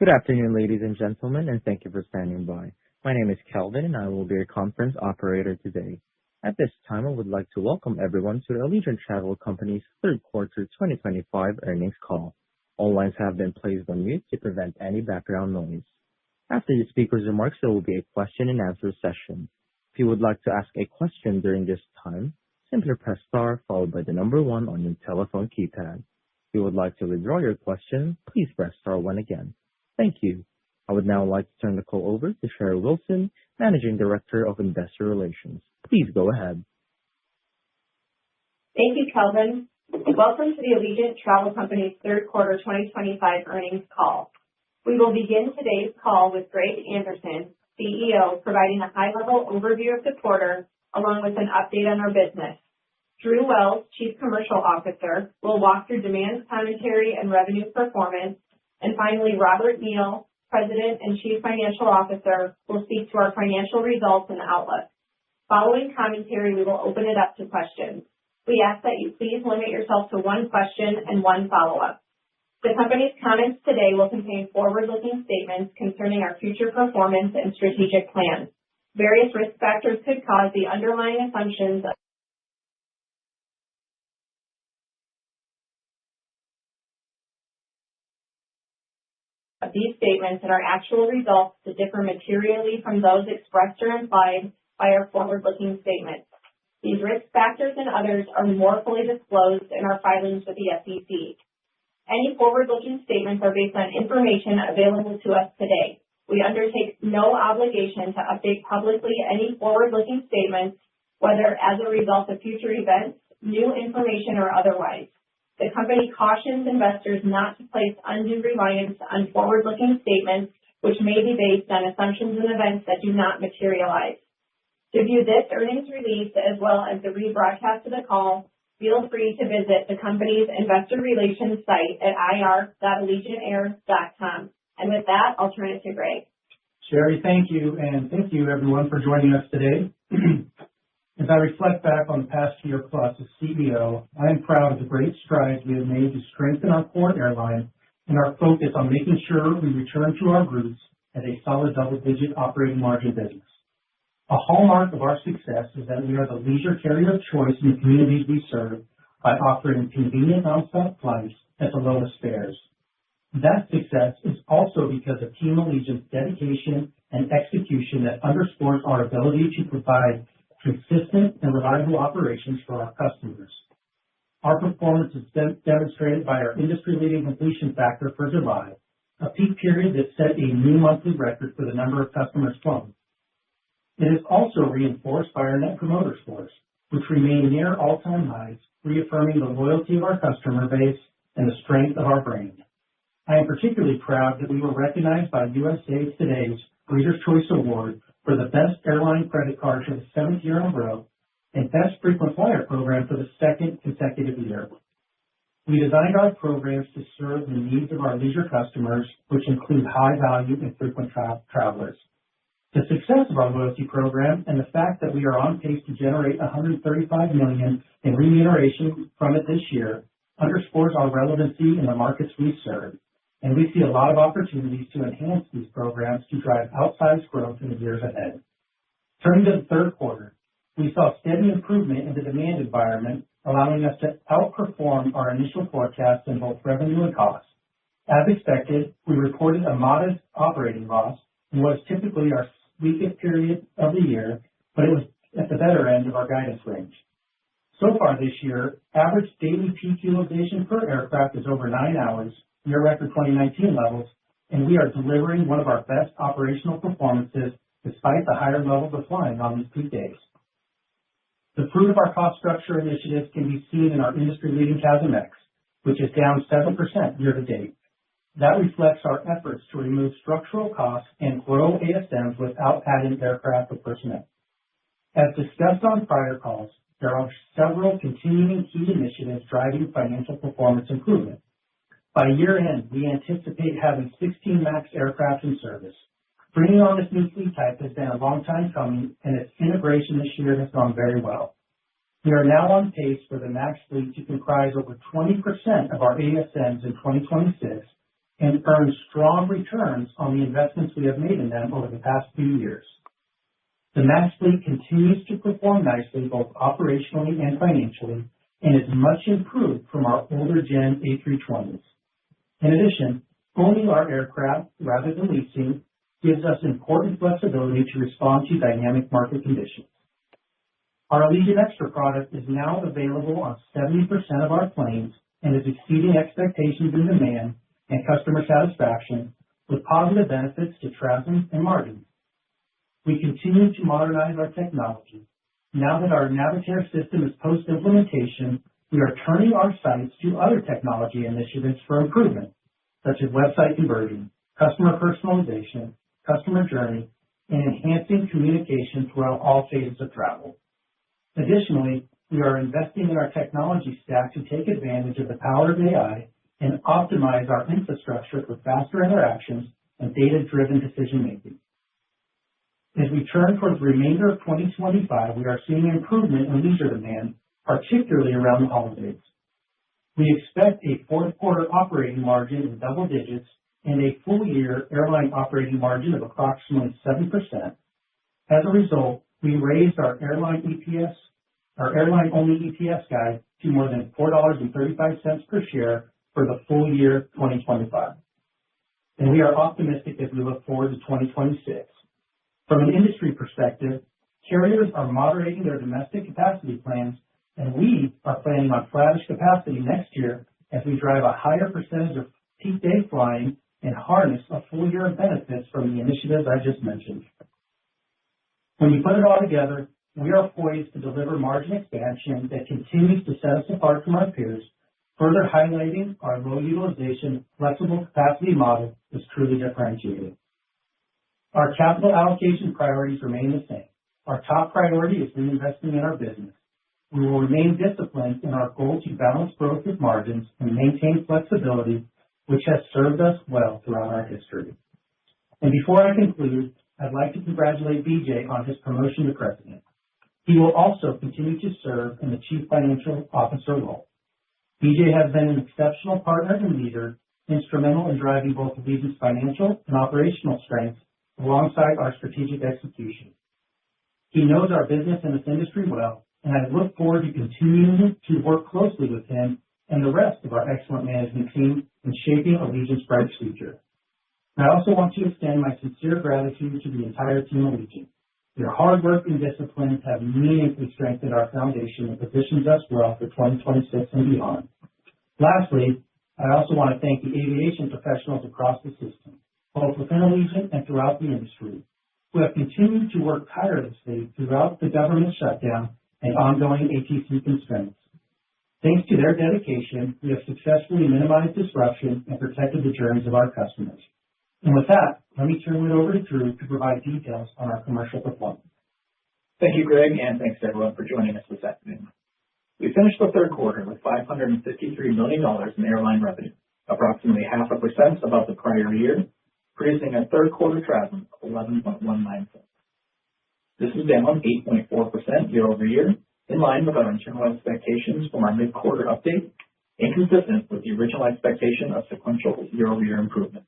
Good afternoon, ladies and gentlemen, and thank you for standing by. My name is Kelvin, and I will be your conference operator today. At this time, I would like to welcome everyone to the Allegiant Travel Company's third quarter 2025 earnings call. All lines have been placed on mute to prevent any background noise. After the speaker's remarks, there will be a question-and-answer session. If you would like to ask a question during this time, simply press star followed by the number one on your telephone keypad. If you would like to withdraw your question, please press star one again. Thank you. I would now like to turn the call over to Sherry Wilson, Managing Director of Investor Relations. Please go ahead. Thank you, Kelvin. Welcome to the Allegiant Travel Company's third quarter 2025 earnings call. We will begin today's call with Greg Anderson, CEO, providing a high-level overview of the quarter along with an update on our business. Drew Wells, Chief Commercial Officer, will walk through demand commentary and revenue performance. And finally, Robert Neal, President and Chief Financial Officer, will speak to our financial results and outlook. Following commentary, we will open it up to questions. We ask that you please limit yourself to one question and one follow-up. The company's comments today will contain forward-looking statements concerning our future performance and strategic plans. Various risk factors could cause the underlying assumptions of these statements and our actual results to differ materially from those expressed or implied by our forward-looking statements. These risk factors and others are more fully disclosed in our filings with the SEC. Any forward-looking statements are based on information available to us today. We undertake no obligation to update publicly any forward-looking statements, whether as a result of future events, new information, or otherwise. The company cautions investors not to place undue reliance on forward-looking statements, which may be based on assumptions and events that do not materialize. To view this earnings release as well as the rebroadcast of the call, feel free to visit the company's investor relations site at ir.allegiantair.com. And with that, I'll turn it to Greg. Sherry, thank you, and thank you everyone for joining us today. As I reflect back on the past year plus as CEO, I am proud of the great strides we have made to strengthen our core airline and our focus on making sure we return to our roots as a solid double-digit operating margin business. A hallmark of our success is that we are the leisure carrier of choice in the communities we serve by offering convenient nonstop flights at the lowest fares. That success is also because of Team Allegiant's dedication and execution that underscores our ability to provide consistent and reliable operations for our customers. Our performance is demonstrated by our industry-leading completion factor for July, a peak period that set a new monthly record for the number of customers flown. It is also reinforced by our Net Promoter Scores, which remain near all-time highs, reaffirming the loyalty of our customer base and the strength of our brand. I am particularly proud that we were recognized by USA Today's Reader's Choice Award for the Best Airline Credit Card for the 7th year in a row and Best Frequent Flyer Program for the 2nd consecutive year. We designed our programs to serve the needs of our leisure customers, which include high-value and frequent travelers. The success of our loyalty program and the fact that we are on pace to generate $135 million in remuneration from it this year underscores our relevancy in the markets we serve, and we see a lot of opportunities to enhance these programs to drive outsized growth in the years ahead. Turning to the third quarter, we saw steady improvement in the demand environment, allowing us to outperform our initial forecasts in both revenue and cost. As expected, we reported a modest operating loss in what is typically our weakest period of the year, but it was at the better end of our guidance range. So far this year, average daily peak utilization per aircraft is over 9 hours, near record 2019 levels, and we are delivering one of our best operational performances despite the higher levels of flying on these peak days. The fruit of our cost structure initiatives can be seen in our industry-leading CASM-ex, which is down 7% year-to-date. That reflects our efforts to remove structural costs and grow ASMs without adding aircraft or personnel. As discussed on prior calls, there are several continuing key initiatives driving financial performance improvement. By year-end, we anticipate having 16 MAX aircraft in service. Bringing on this new fleet type has been a long time coming, and its integration this year has gone very well. We are now on pace for the MAX fleet to comprise over 20% of our ASMs in 2026, and earn strong returns on the investments we have made in them over the past few years. The MAX fleet continues to perform nicely both operationally and financially and is much improved from our older Gen A320s. In addition, owning our aircraft rather than leasing gives us important flexibility to respond to dynamic market conditions. Our Allegiant Extra product is now available on 70% of our planes and is exceeding expectations in demand and customer satisfaction with positive benefits to TRASM and margins. We continue to modernize our technology. Now that our Navitaire system is post-implementation, we are turning our sights to other technology initiatives for improvement, such as website conversion, customer personalization, customer journey, and enhancing communication throughout all phases of travel. Additionally, we are investing in our technology stack to take advantage of the power of AI and optimize our infrastructure for faster interactions and data-driven decision-making. As we turn towards the remainder of 2025, we are seeing improvement in leisure demand, particularly around the holidays. We expect a fourth quarter operating margin in double digits and a full-year airline operating margin of approximately 7%. As a result, we raised our airline-only EPS guide to more than $4.35 per share for the full year 2025. And we are optimistic as we look forward to 2026. From an industry perspective, carriers are moderating their domestic capacity plans, and we are planning on flattish capacity next year as we drive a higher percentage of peak day flying and harness a full year of benefits from the initiatives I just mentioned. When you put it all together, we are poised to deliver margin expansion that continues to set us apart from our peers, further highlighting our low utilization, flexible capacity model is truly differentiated. Our capital allocation priorities remain the same. Our top priority is reinvesting in our business. We will remain disciplined in our goal to balance growth with margins and maintain flexibility, which has served us well throughout our history. And before I conclude, I'd like to congratulate BJ on his promotion to president. He will also continue to serve in the Chief Financial Officer role. BJ has been an exceptional partner and leader, instrumental in driving both Allegiant's financial and operational strengths alongside our strategic execution. He knows our business and this industry well, and I look forward to continuing to work closely with him and the rest of our excellent management team in shaping Allegiant's bright future. I also want to extend my sincere gratitude to the entire team of Allegiant. Your hard work and discipline have meaningfully strengthened our foundation and positions us well for 2026 and beyond. Lastly, I also want to thank the aviation professionals across the system, both within Allegiant and throughout the industry, who have continued to work tirelessly throughout the government shutdown and ongoing ATC constraints. Thanks to their dedication, we have successfully minimized disruption and protected the journeys of our customers. And with that, let me turn it over to Drew to provide details on our commercial performance. Thank you, Greg, and thanks to everyone for joining us this afternoon. We finished the third quarter with $553 million in airline revenue, approximately 0.5% above the prior year, producing a third quarter TRASM of 11.19 cents. This is down 8.4% year over year, in line with our internal expectations from our mid-quarter update, and consistent with the original expectation of sequential year-over-year improvement.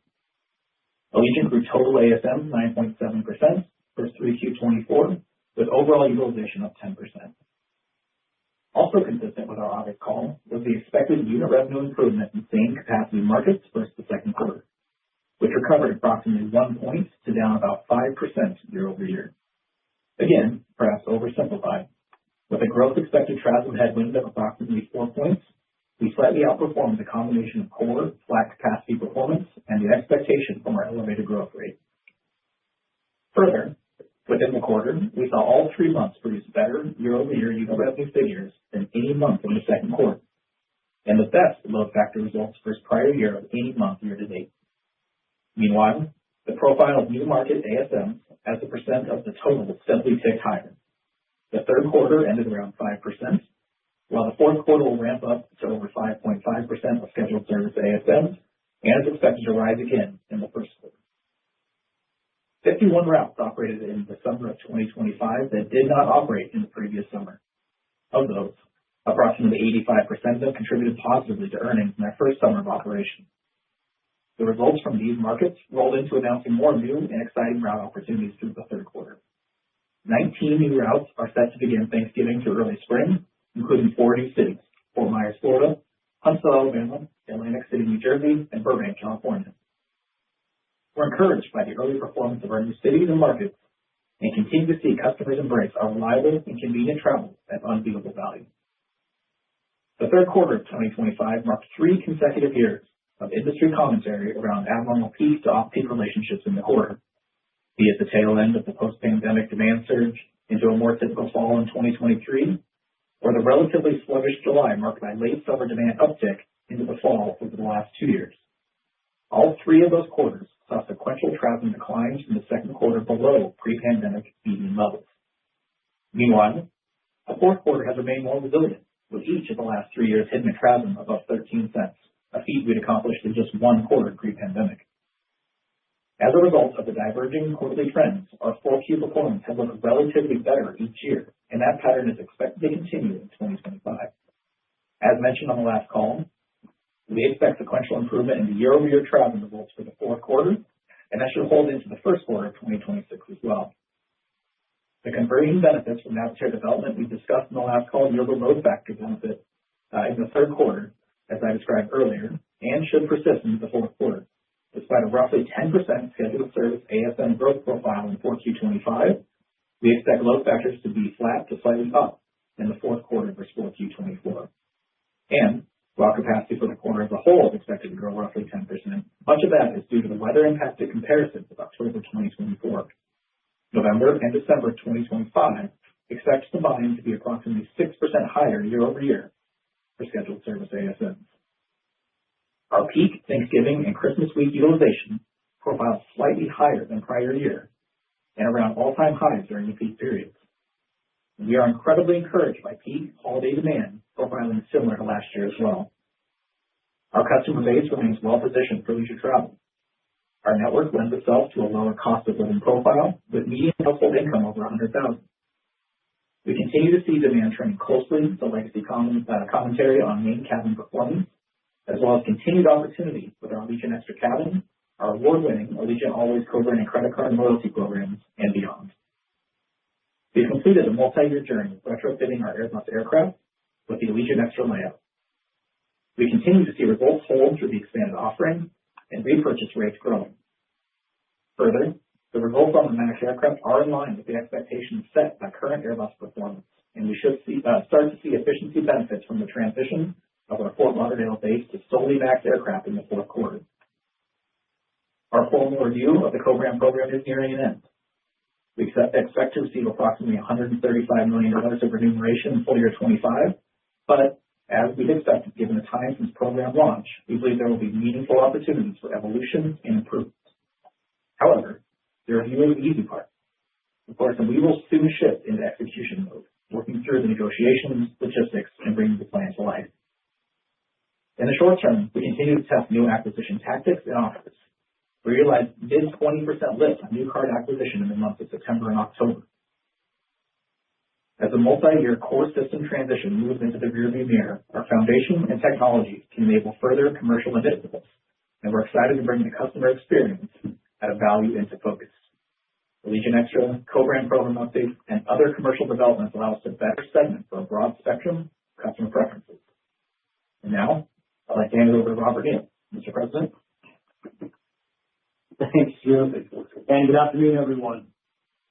Allegiant grew total ASM 9.7% for 3Q24, with overall utilization of 10%. Also consistent with our August call was the expected unit revenue improvement in same capacity markets versus the second quarter, which recovered approximately 1 point to down about 5% year over year. Again, perhaps oversimplified, with a growth expected TRASM headwind of approximately 4 points, we slightly outperformed the combination of core flat capacity performance and the expectation from our elevated growth rate. Further, within the quarter, we saw all 3 months produce better year-over-year unit revenue figures than any month in the second quarter, and the best load factor results versus prior year of any month year to date. Meanwhile, the profile of new market ASMs as a percent of the total simply ticked higher. The third quarter ended around 5%, while the fourth quarter will ramp up to over 5.5% of scheduled service ASMs and is expected to rise again in the first quarter. 51 routes operated in the summer of 2025 that did not operate in the previous summer. Of those, approximately 85% of them contributed positively to earnings in their first summer of operation. The results from these markets rolled into announcing more new and exciting route opportunities through the third quarter. 19 new routes are set to begin Thanksgiving to early spring, including 4 new cities: Fort Myers, Florida, Huntsville, Alabama, Atlantic City, New Jersey, and Burbank, California. We're encouraged by the early performance of our new cities and markets and continue to see customers embrace our reliable and convenient travel at unbeatable value. The third quarter of 2025 marked 3 consecutive years of industry commentary around abnormal peak to off-peak relationships in the quarter, be it the tail end of the post-pandemic demand surge into a more typical fall in 2023, or the relatively sluggish July marked by late summer demand uptick into the fall over the last 2 years. All 3 of those quarters saw sequential travel declines from the second quarter below pre-pandemic median levels. Meanwhile, the fourth quarter has remained more resilient, with each of the last 3 years hitting a TRASM above 13 cents, a feat we'd accomplished in just 1 quarter pre-pandemic. As a result of the diverging quarterly trends, our 4Q performance has looked relatively better each year, and that pattern is expected to continue in 2025. As mentioned on the last call, we expect sequential improvement in the year-over-year travel results for the fourth quarter, and that should hold into the first quarter of 2026 as well. The conversion benefits from Navitaire development we discussed in the last call yield a load factor benefit in the third quarter, as I described earlier, and should persist into the fourth quarter. Despite a roughly 10% scheduled service ASM growth profile in 4Q25, we expect load factors to be flat to slightly up in the fourth quarter versus 4Q24. And while capacity for the quarter as a whole is expected to grow roughly 10%, much of that is due to the weather-impacted comparisons of October 2024. November and December 2025 expect combined to be approximately 6% higher year-over-year for scheduled service ASMs. Our peak Thanksgiving and Christmas week utilization profiles slightly higher than prior year and around all-time highs during the peak periods. We are incredibly encouraged by peak holiday demand profiling similar to last year as well. Our customer base remains well-positioned for leisure travel. Our network lends itself to a lower cost of living profile with median household income over $100,000. We continue to see demand trending closely to legacy commentary on main cabin performance, as well as continued opportunity with our Allegiant Extra Cabin, our award-winning Allegiant Always co-branded credit card and loyalty programs, and beyond. We've completed a multi-year journey retrofitting our Airbus aircraft with the Allegiant Extra layout. We continue to see results hold through the expanded offering and repurchase rates growing. Further, the results on the MAX aircraft are in line with the expectations set by current Airbus performance, and we should start to see efficiency benefits from the transition of our Fort Lauderdale base to solely MAX aircraft in the fourth quarter. Our formal review of the co-brand program is nearing an end. We expect to receive approximately $135 million of remuneration in full year 25, but as we've expected, given the time since program launch, we believe there will be meaningful opportunities for evolution and improvement. However, the review is the easy part, of course, and we will soon shift into execution mode, working through the negotiations, logistics, and bringing the plan to life. In the short term, we continue to test new acquisition tactics and offers. We realized mid-20% lift on new card acquisition in the months of September and October. As the multi-year core system transition moves into the rearview mirror, our foundation and technology can enable further commercial initiatives, and we're excited to bring the customer experience at a value into focus. Allegiant Extra, co-brand program updates, and other commercial developments allow us to better segment for a broad spectrum of customer preferences. And now, I'd like to hand it over to Robert Neal. Mr. President. Thanks, Drew. And good afternoon, everyone.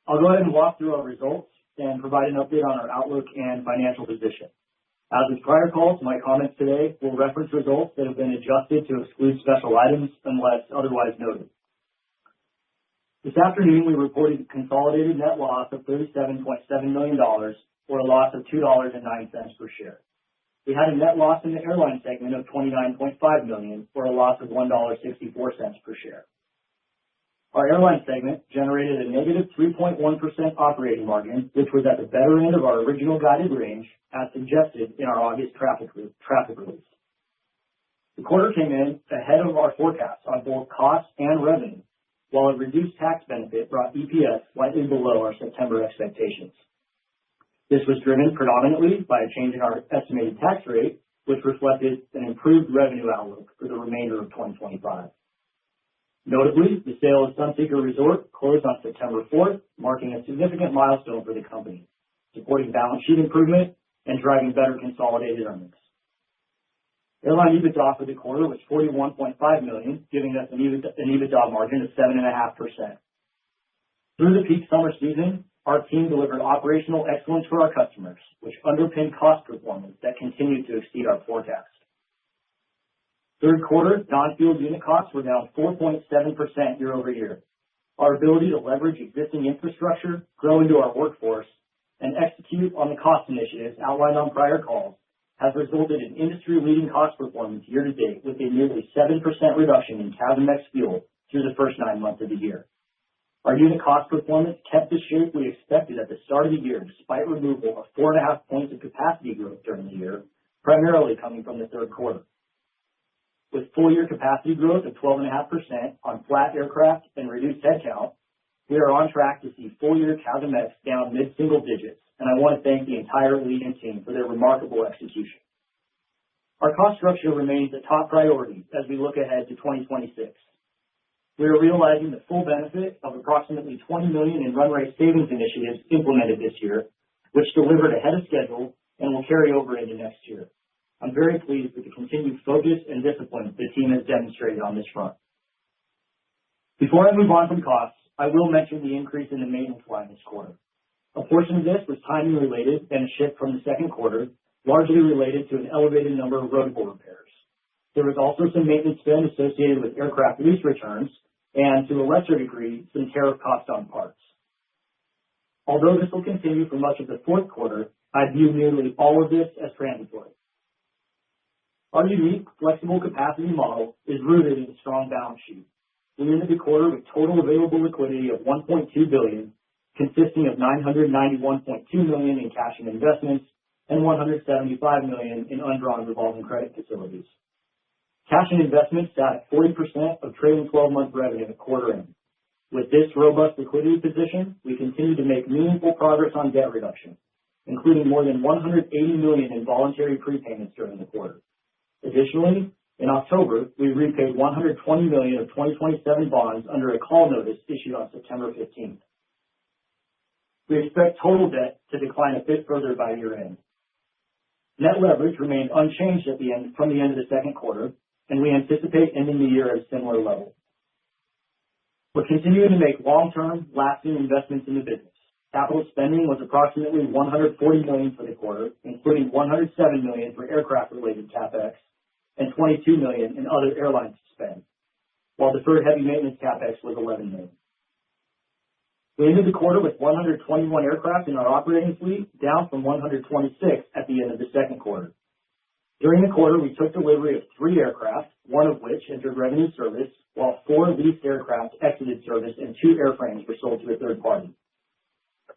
I'll go ahead and walk through our results and provide an update on our outlook and financial position. As with prior calls, my comments today will reference results that have been adjusted to exclude special items unless otherwise noted. This afternoon, we reported a consolidated net loss of $37.7 million, or a loss of $2.09 per share. We had a net loss in the airline segment of $29.5 million, or a loss of $1.64 per share. Our airline segment generated a negative 3.1% operating margin, which was at the better end of our original guided range, as suggested in our August traffic release. The quarter came in ahead of our forecasts on both cost and revenue, while a reduced tax benefit brought EPS slightly below our September expectations. This was driven predominantly by a change in our estimated tax rate, which reflected an improved revenue outlook for the remainder of 2025. Notably, the sale of Sunseeker Resort closed on September 4th, marking a significant milestone for the company, supporting balance sheet improvement and driving better consolidated earnings. Airline EBITDA for the quarter was $41.5 million, giving us an EBITDA margin of 7.5%. Through the peak summer season, our team delivered operational excellence for our customers, which underpinned cost performance that continued to exceed our forecast. Third quarter non-fuel unit costs were down 4.7% year over year. Our ability to leverage existing infrastructure, grow into our workforce, and execute on the cost initiatives outlined on prior calls has resulted in industry-leading cost performance year to date with a nearly 7% reduction in CASM-ex fuel through the first 9 months of the year. Our unit cost performance kept the shape we expected at the start of the year despite removal of 4.5 points of capacity growth during the year, primarily coming from the third quarter. With full-year capacity growth of 12.5% on flat aircraft and reduced headcount, we are on track to see full-year CASM-ex down mid-single digits, and I want to thank the entire Allegiant team for their remarkable execution. Our cost structure remains a top priority as we look ahead to 2026. We are realizing the full benefit of approximately $20 million in run rate savings initiatives implemented this year, which delivered ahead of schedule and will carry over into next year. I'm very pleased with the continued focus and discipline the team has demonstrated on this front. Before I move on from costs, I will mention the increase in the maintenance line this quarter. A portion of this was timing related and a shift from the second quarter, largely related to an elevated number of rotable repairs. There was also some maintenance spend associated with aircraft lease returns and, to a lesser degree, some tariff costs on parts. Although this will continue for much of the fourth quarter, I view nearly all of this as transitory. Our unique, flexible capacity model is rooted in a strong balance sheet. We ended the quarter with total available liquidity of $1.2 billion, consisting of $991.2 million in cash and investments and $175 million in undrawn revolving credit facilities. Cash and investments sat at 40% of trailing 12-month revenue at quarter end. With this robust liquidity position, we continue to make meaningful progress on debt reduction, including more than $180 million in voluntary prepayments during the quarter. Additionally, in October, we repaid $120 million of 2027 bonds under a call notice issued on September 15th. We expect total debt to decline a bit further by year end. Net leverage remained unchanged from the end of the second quarter, and we anticipate ending the year at a similar level. We're continuing to make long-term, lasting investments in the business. Capital spending was approximately $140 million for the quarter, including $107 million for aircraft-related CapEx and $22 million in other airline spend, while deferred heavy maintenance CapEx was $11 million. We ended the quarter with 121 aircraft in our operating fleet, down from 126 at the end of the second quarter. During the quarter, we took delivery of 3 aircraft, one of which entered revenue service, while 4 leased aircraft exited service and 2 airframes were sold to a third party.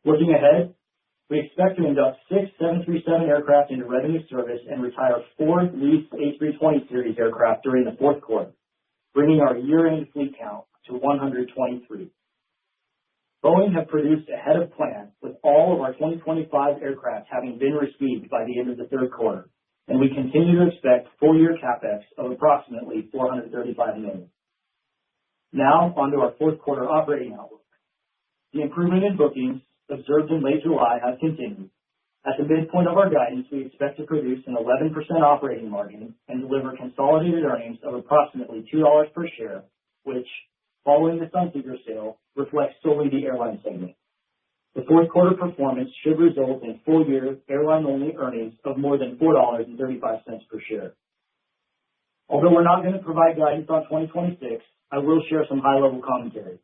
Looking ahead, we expect to induct 6 737 aircraft into revenue service and retire 4 leased A320 series aircraft during the fourth quarter, bringing our year-end fleet count to 123. Boeing have produced ahead of plan, with all of our 2025 aircraft having been received by the end of the third quarter, and we continue to expect full-year CapEx of approximately $435 million. Now, onto our fourth quarter operating outlook. The improvement in bookings observed in late July has continued. At the midpoint of our guidance, we expect to produce an 11% operating margin and deliver consolidated earnings of approximately $2 per share, which, following the Sunseeker sale, reflects solely the airline segment. The fourth quarter performance should result in full-year airline-only earnings of more than $4.35 per share. Although we're not going to provide guidance on 2026, I will share some high-level commentary.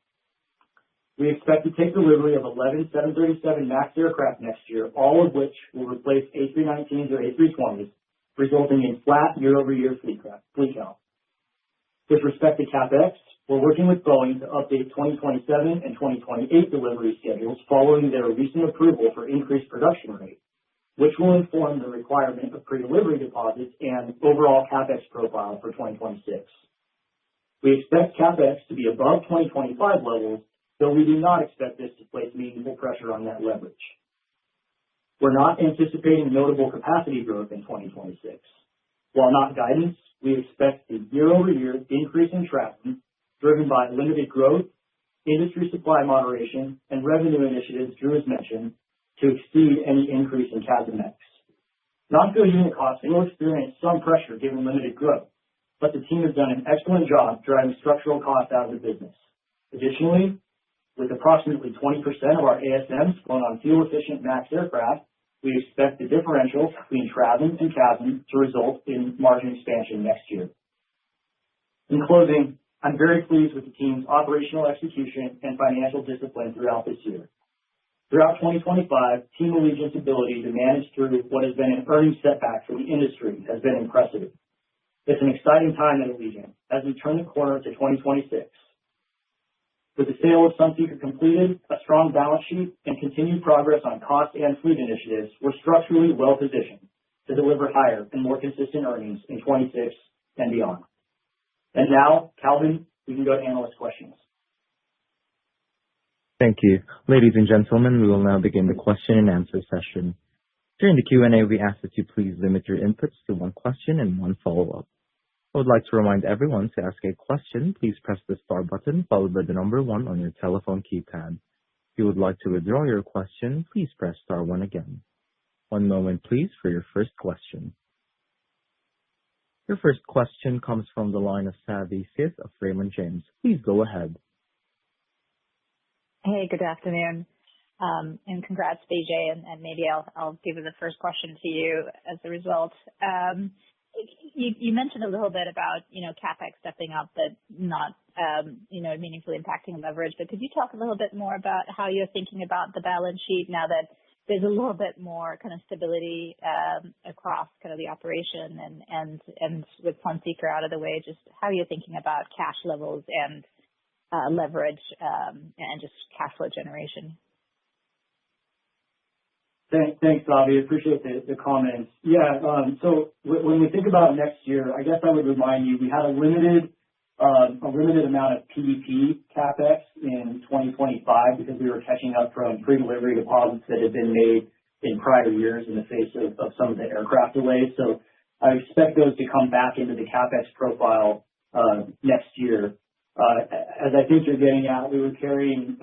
We expect to take delivery of 11 737 MAX aircraft next year, all of which will replace A319s or A320s, resulting in flat year-over-year fleet count. With respect to CapEx, we're working with Boeing to update 2027 and 2028 delivery schedules following their recent approval for increased production rate, which will inform the requirement of pre-delivery deposits and overall CapEx profile for 2026. We expect CapEx to be above 2025 levels, though we do not expect this to place meaningful pressure on net leverage. We're not anticipating notable capacity growth in 2026. While not guidance, we expect the year-over-year increase in traffic driven by limited growth, industry supply moderation, and revenue initiatives Drew has mentioned to exceed any increase in CASM-ex. Non-fuel unit costs will experience some pressure given limited growth, but the team has done an excellent job driving structural costs out of the business. Additionally, with approximately 20% of our ASMs flown on fuel-efficient MAX aircraft, we expect the differential between TRASM and CASM to result in margin expansion next year. In closing, I'm very pleased with the team's operational execution and financial discipline throughout this year. Throughout 2025, Team Allegiant's ability to manage through what has been an earnings setback for the industry has been impressive. It's an exciting time at Allegiant as we turn the corner to 2026. With the sale of Sunseeker completed, a strong balance sheet, and continued progress on cost and fleet initiatives, we're structurally well positioned to deliver higher and more consistent earnings in 26 and beyond. And now, Calvin, we can go to analyst questions. Thank you. Ladies and gentlemen, we will now begin the question and answer session. During the Q&A, we ask that you please limit your inputs to one question and one follow-up. I would like to remind everyone to ask a question, please press the star button followed by the number 1 on your telephone keypad. If you would like to withdraw your question, please press star 1 again. One moment, please, for your first question. Your first question comes from the line of Savi Syth of Raymond James. Please go ahead. Hey, good afternoon, and congrats, BJ, and maybe I'll give the first question to you as a result. You mentioned a little bit about, CapEx stepping up, but not, meaningfully impacting leverage. But could you talk a little bit more about how you're thinking about the balance sheet now that there's a little bit more kind of stability across kind of the operation and with Sunseeker out of the way, just how you're thinking about cash levels and leverage and just cash flow generation? Thanks, Savi. I appreciate the comments. Yeah, so when we think about next year, I guess I would remind you we had a limited amount of PDP CapEx in 2025 because we were catching up from pre-delivery deposits that had been made in prior years in the face of some of the aircraft delays. So I expect those to come back into the CapEx profile next year. As I think you're getting at, we were carrying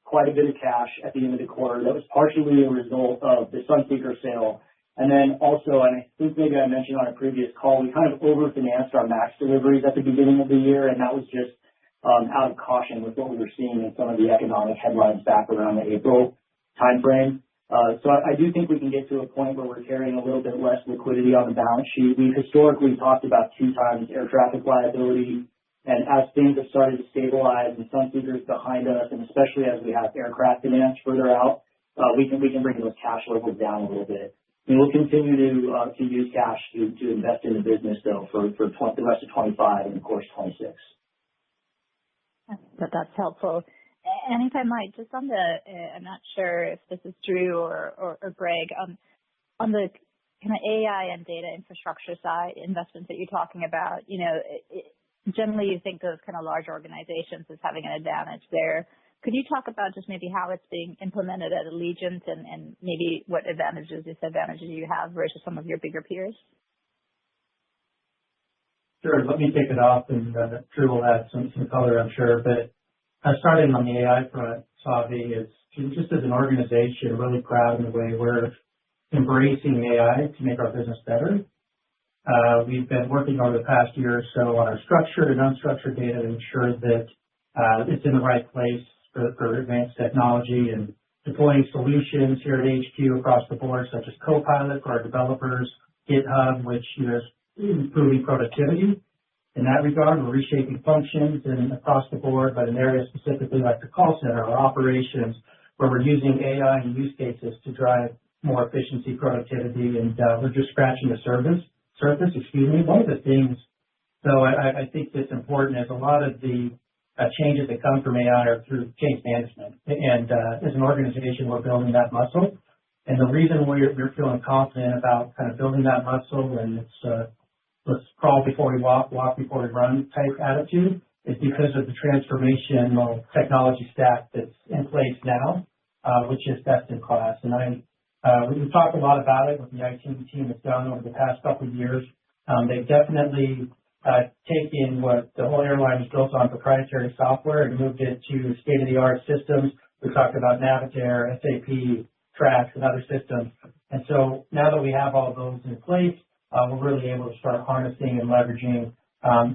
quite a bit of cash at the end of the quarter. That was partially a result of the Sunseeker sale. And then also, and I think maybe I mentioned on a previous call, we kind of overfinanced our MAX deliveries at the beginning of the year, and that was just out of caution with what we were seeing in some of the economic headlines back around the April timeframe. So I do think we can get to a point where we're carrying a little bit less liquidity on the balance sheet. We've historically talked about 2 times air traffic liability. And as things have started to stabilize and Sunseeker is behind us, and especially as we have aircraft finance further out, we can bring those cash levels down a little bit. And we'll continue to use cash to invest in the business, though, for the rest of 25 and, of course, 26. That's helpful. And if I might, just on I'm not sure if this is Drew or Greg, on the kind of AI and data infrastructure side, investments that you're talking about, generally, you think of kind of large organizations as having an advantage there. Could you talk about just maybe how it's being implemented at Allegiant and maybe what advantages, disadvantages you have versus some of your bigger peers? Sure. Let me kick it off, and Drew will add some color, I'm sure. But starting on the AI front, Savi, it's just as an organization, really proud in the way we're embracing AI to make our business better. We've been working over the past year or so on our structured and unstructured data to ensure that it's in the right place for advanced technology and deploying solutions here at HQ across the board, such as Copilot for our developers, GitHub, which is improving productivity. In that regard, we're reshaping functions and across the board, but in areas specifically like the call center or operations, where we're using AI and use cases to drive more efficiency, productivity, and we're just scratching the surface. One of the things, though, I think that's important is a lot of the changes that come from AI are through change management. And as an organization, we're building that muscle. And the reason we're feeling confident about kind of building that muscle and it's let's crawl before we walk before we run type attitude is because of the transformational technology stack that's in place now, which is best in class. And we've talked a lot about it, what the IT team has done over the past couple of years. They've definitely taken what the whole airline was built on proprietary software and moved it to state-of-the-art systems. We talked about Navitaire, SAP, Trax, and other systems. And so now that we have all those in place, we're really able to start harnessing and leveraging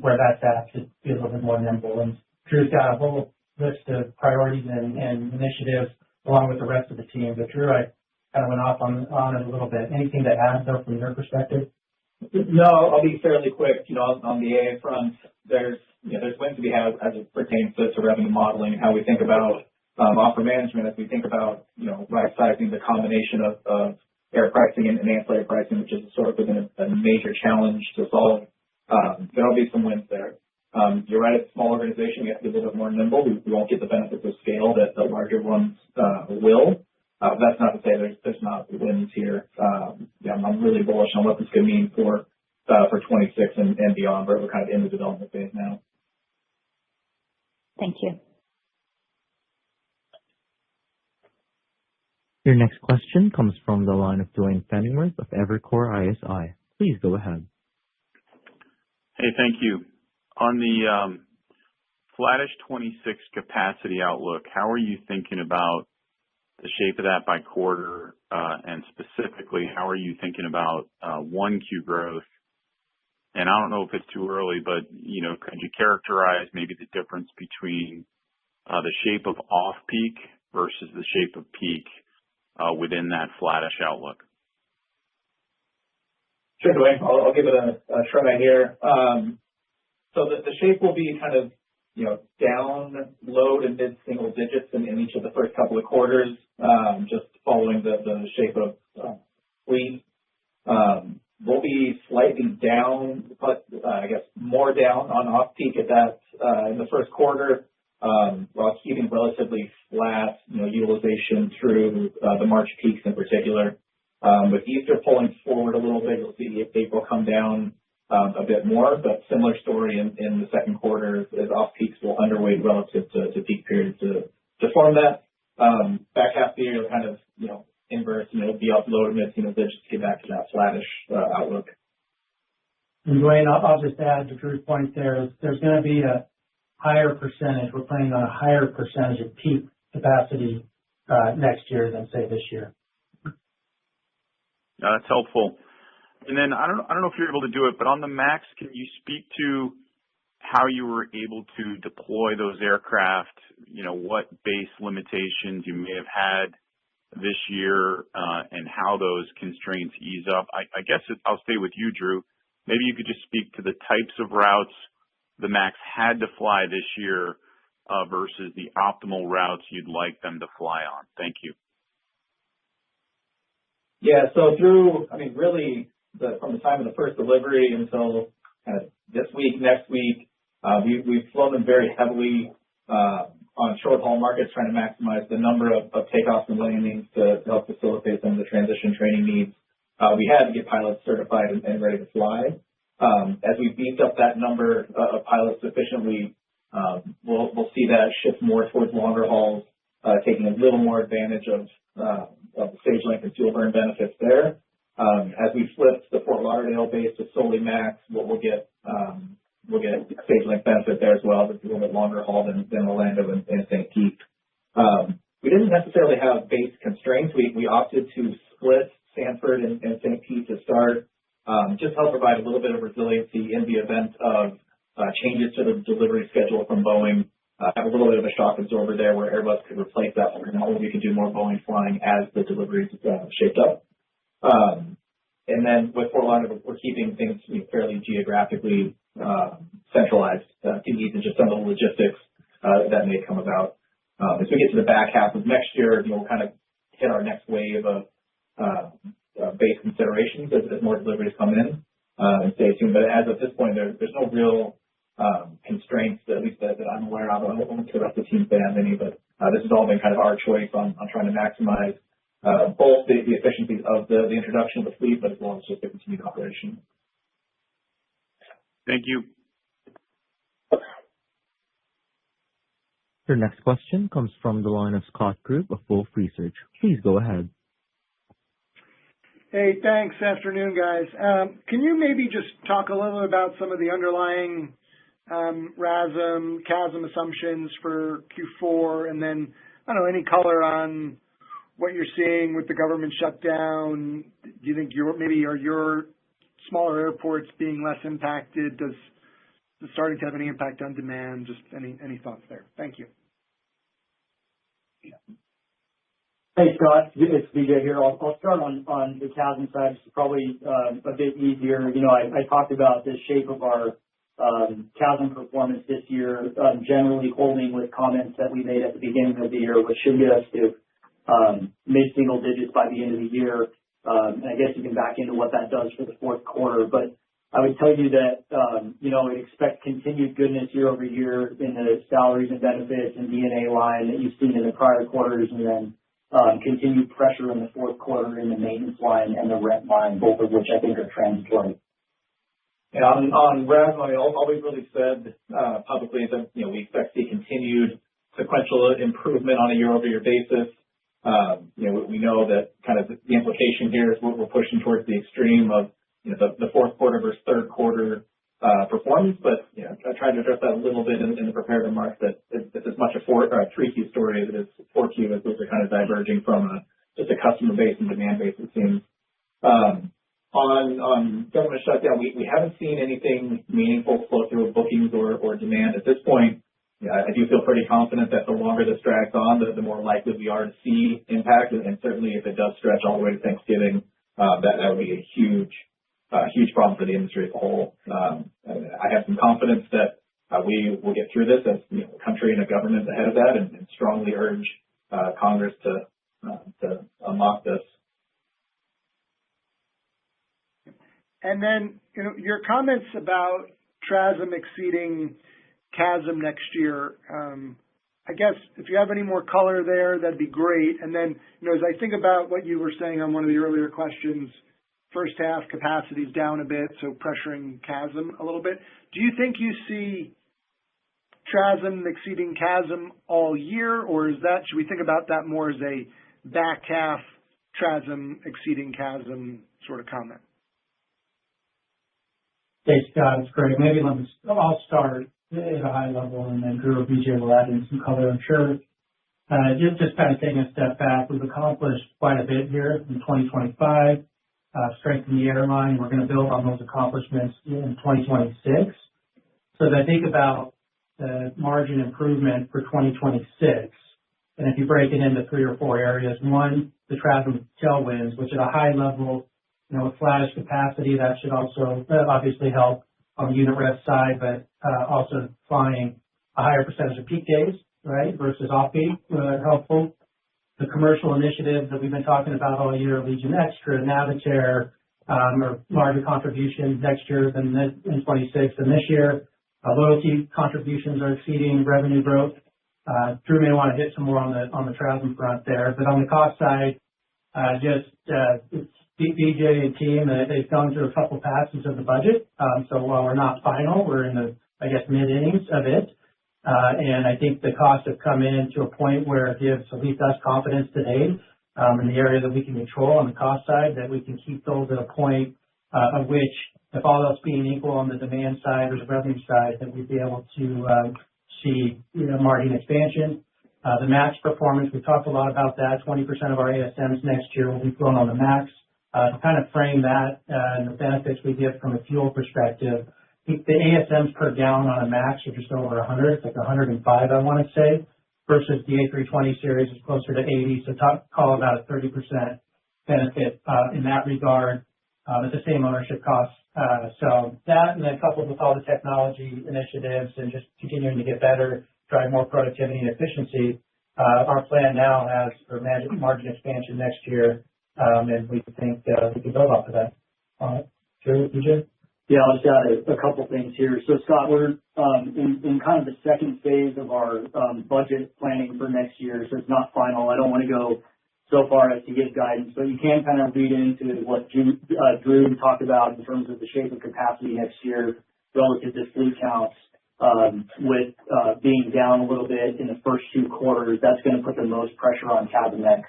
where that's at to be a little bit more nimble. And Drew's got a whole list of priorities and initiatives along with the rest of the team. But Drew, I kind of went off on it a little bit. Anything to add, though, from your perspective? No, I'll be fairly quick. On the AA front, there's wins to be had as it pertains to revenue modeling and how we think about offer management, as we think about right sizing the combination of air pricing and ancillary pricing, which has sort of been a major challenge to solve. There'll be some wins there. You're right, it's a small organization. We have to be a little bit more nimble. We won't get the benefits of scale that the larger ones will. That's not to say there's not wins here. I'm really bullish on what this could mean for 26 and beyond, where we're kind of in the development phase now. Thank you. Your next question comes from the line of Duane Pfennigwerth of Evercore ISI. Please go ahead. Hey, thank you. On the flattish 26 capacity outlook, how are you thinking about the shape of that by quarter, and specifically, how are you thinking about 1Q growth? And I don't know if it's too early, but could you characterize maybe the difference between the shape of off-peak versus the shape of peak within that flattish outlook? Sure, Dwayne. I'll give it a try here. So the shape will be kind of down low to mid single digits in each of the first couple of quarters, just following the shape of fleet. We'll be slightly down, but I guess more down on off-peak at that in the first quarter, while keeping relatively flat utilization through the March peaks in particular. With Easter pulling forward a little bit, you'll see April come down a bit more, but similar story in the second quarter as off-peaks will underweight relative to peak periods to form that. Back half of the year, kind of inverse, be up low to mid single digits to get back to that flattish outlook. And Dwayne, I'll just add to Drew's point there. There's going to be a higher percentage. We're planning on a higher percentage of peak capacity next year than say this year. That's helpful. And then I don't know if you're able to do it, but on the MAX, can you speak to how you were able to deploy those aircraft? What base limitations you may have had this year, and how those constraints ease up. I guess I'll stay with you, Drew. Maybe you could just speak to the types of routes the MAX had to fly this year versus the optimal routes you'd like them to fly on. Thank you. Yeah, so really from the time of the first delivery until kind of this week, next week, we've flown them very heavily on short-haul markets, trying to maximize the number of takeoffs and landings to help facilitate some of the transition training needs. We had to get pilots certified and ready to fly. As we beefed up that number of pilots sufficiently, we'll see that shift more towards longer hauls, taking a little more advantage of the stage length and fuel burn benefits there. As we flip the Fort Lauderdale base to solely MAX, we'll get stage length benefit there as well. It's a little bit longer haul than Orlando and St. Pete. We didn't necessarily have base constraints. We opted to split Sanford and St. Pete to start, just help provide a little bit of resiliency in the event of changes to the delivery schedule from Boeing. Have a little bit of a shock absorber there where Airbus could replace that, and we could do more Boeing flying as the deliveries shaped up. And then with Fort Lauderdale, we're keeping things fairly geographically centralized to ease just some of the logistics that may come about. As we get to the back half of next year, we'll kind of hit our next wave of base considerations as more deliveries come in, and stay tuned. But as of this point, there's no real constraints, at least that I'm aware of. I don't think the rest of the team have any, but this has all been kind of our choice on trying to maximize both the efficiencies of the introduction of the fleet, but as well as just the continued operation. Thank you. Your next question comes from the line of Scott Group of Wolfe Research. Please go ahead. Hey, thanks. Afternoon, guys. Can you maybe just talk a little about some of the underlying RASM, CASM assumptions for Q4, and then, I don't know, any color on what you're seeing with the government shutdown? Do you think are your smaller airports being less impacted? Does it starting to have any impact on demand? Just any thoughts there? Thank you. Hey, Scott. It's BJ here. I'll start on the CASM side. It's probably a bit easier. I talked about the shape of our CASM performance this year, generally holding with comments that we made at the beginning of the year, which should get us to mid-single digits by the end of the year. And I guess you can back into what that does for the fourth quarter. But I would tell you that, we expect continued goodness year over year in the salaries and benefits and D&A line that you've seen in the prior quarters, and then continued pressure in the fourth quarter in the maintenance line and the rent line, both of which I think are transitory. Yeah, on RASM, all we've really said publicly is that we expect to see continued sequential improvement on a year-over-year basis. We know that kind of the implication here is we're pushing towards the extreme of the fourth quarter versus third quarter performance, but I tried to address that a little bit in the prepared remarks that it's as much a 3Q story as it is 4Q, as those are kind of diverging from just a customer base and demand base, it seems. On government shutdown, we haven't seen anything meaningful flow through bookings or demand at this point. I do feel pretty confident that the longer this drags on, the more likely we are to see impact, and certainly if it does stretch all the way to Thanksgiving, that would be a huge problem for the industry as a whole. I have some confidence that we will get through this as a country and a government ahead of that, and strongly urge Congress to unlock this. And then, your comments about TRASM exceeding CASM next year, I guess if you have any more color there, that'd be great. And then, as I think about what you were saying on one of the earlier questions, first half capacity is down a bit, so pressuring CASM a little bit. Do you think you see TRASM exceeding CASM all year, or should we think about that more as a back half TRASM exceeding CASM sort of comment? Hey, Scott, it's Greg. Maybe I'll start at a high level, and then Drew or BJ will add in some color, I'm sure. Just kind of taking a step back, we've accomplished quite a bit here in 2025. Strengthen the airline. We're going to build on those accomplishments in 2026. So as I think about the margin improvement for 2026, and if you break it into 3 or 4 areas, one, the TRASM tailwinds, which at a high level, with flattish capacity, that should also obviously help on the unit rev side, but also flying a higher percentage of peak days, right, versus off-peak, helpful. The commercial initiatives that we've been talking about all year, Allegiant Extra, Navitaire, are larger contributions next year than in 26. And this year, loyalty contributions are exceeding revenue growth. Drew may want to hit some more on the TRASM front there, but on the cost side, it's BJ and team, they've gone through a couple passes of the budget. So while we're not final, we're in the, mid-innings of it. And I think the costs have come in to a point where it gives at least us confidence today in the area that we can control on the cost side, that we can keep those at a point of which, if all else being equal on the demand side or the revenue side, that we'd be able to see margin expansion. The MAX performance, we talked a lot about that. 20% of our ASMs next year will be flown on the MAX. To kind of frame that and the benefits we get from a fuel perspective, I think the ASMs per gallon on a MAX are just over 100. It's like 105, I want to say, versus the A320 series is closer to 80. So call about a 30% benefit in that regard at the same ownership costs. So that, and then coupled with all the technology initiatives and just continuing to get better, drive more productivity and efficiency, our plan now has for margin expansion next year. And we think we can build off of that. Drew, BJ? Yeah, I'll just add a couple things here. So, Scott, we're in kind of the second phase of our budget planning for next year, so it's not final. I don't want to go so far as to give guidance, but you can kind of read into what Drew talked about in terms of the shape of capacity next year relative to fleet counts, with being down a little bit in the first 2 quarters. That's going to put the most pressure on CASM-ex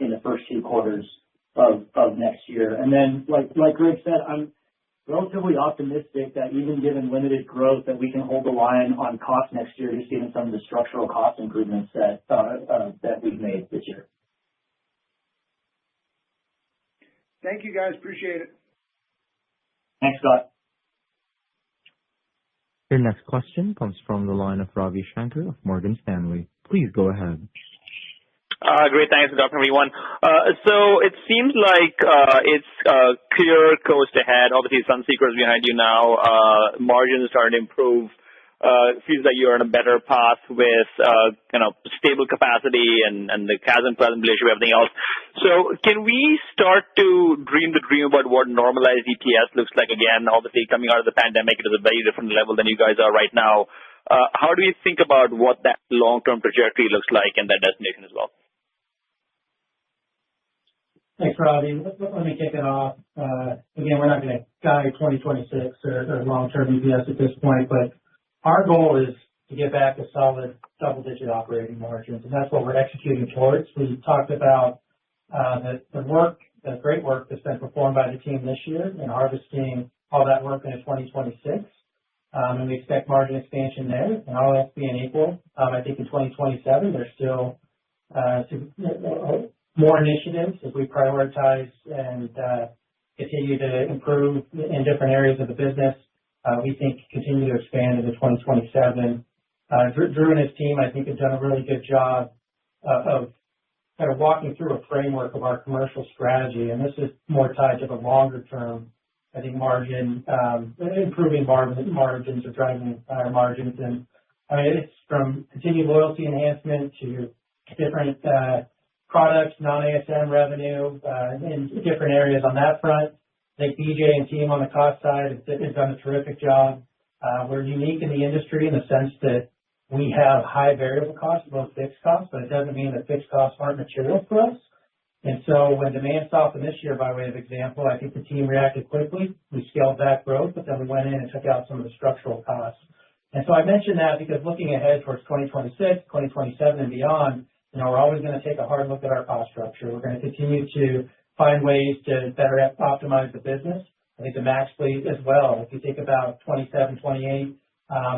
in the first 2 quarters. of next year. And then, like Greg said, I'm relatively optimistic that even given limited growth, that we can hold the line on cost next year, just given some of the structural cost improvements that we've made this year. Thank you, guys. Appreciate it. Thanks, Scott. Your next question comes from the line of Ravi Shankar of Morgan Stanley. Please go ahead. Great. Thanks. Good afternoon, everyone. So it seems like it's clear coast ahead. Obviously, Sunseeker is behind you now. Margins are starting to improve. It feels like you're on a better path with stable capacity and the CASM relationship, everything else. So can we start to dream the dream about what normalized EPS looks like again? Obviously, coming out of the pandemic, it is a very different level than you guys are right now. How do you think about what that long-term trajectory looks like in that destination as well? Thanks, Ravi. Let me kick it off. Again, we're not going to guide 2026 or long-term EPS at this point, but our goal is to get back to solid double-digit operating margins, and that's what we're executing towards. We talked about the great work that's been performed by the team this year and harvesting all that work into 2026, and we expect margin expansion there. And all else being equal, I think in 2027 there's still more initiatives as we prioritize and continue to improve in different areas of the business. We think continue to expand into 2027. Drew and his team, I think, have done a really good job of kind of walking through a framework of our commercial strategy, and this is more tied to the longer term. I think improving margins or driving higher margins, and it's from continued loyalty enhancement to different products, non-ASM revenue, in different areas on that front. I think BJ and team on the cost side have done a terrific job. We're unique in the industry in the sense that we have high variable costs, low fixed costs, but it doesn't mean that fixed costs aren't material for us. And so when demand softened this year, by way of example, I think the team reacted quickly. We scaled back growth, but then we went in and took out some of the structural costs. And so I mentioned that because looking ahead towards 2026, 2027 and beyond, we're always going to take a hard look at our cost structure. We're going to continue to find ways to better optimize the business. I think the MAX fleet as well. If you think about 27, 28,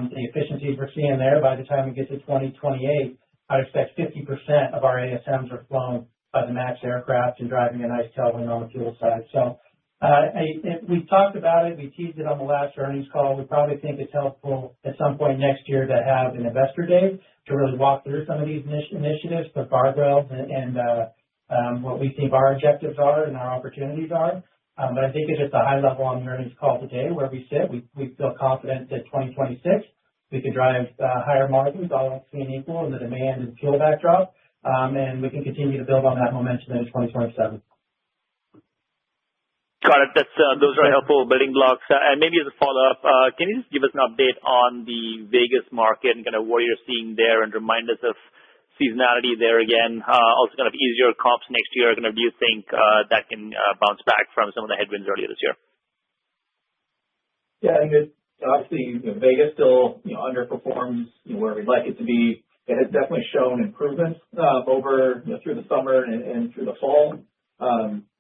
the efficiencies we're seeing there, by the time we get to 2028, I expect 50% of our ASMs are flown by the MAX aircraft and driving a nice tailwind on the fuel side. So we talked about it. We teased it on the last earnings call. We probably think it's helpful at some point next year to have an investor day to really walk through some of these initiatives, the guardrails and what we think our objectives are and our opportunities are. But I think it's just a high level on the earnings call today where we sit. We feel confident that 2026 we can drive higher margins, all else being equal, in the demand and fuel backdrop, and we can continue to build on that momentum into 2027. Got it. Those are helpful building blocks. And maybe as a follow-up, can you just give us an update on the Vegas market and kind of what you're seeing there and remind us of seasonality there again? Also kind of easier comps next year. Kind of do you think that can bounce back from some of the headwinds earlier this year? Yeah, I think obviously Vegas still underperforms where we'd like it to be. It has definitely shown improvements over through the summer and through the fall.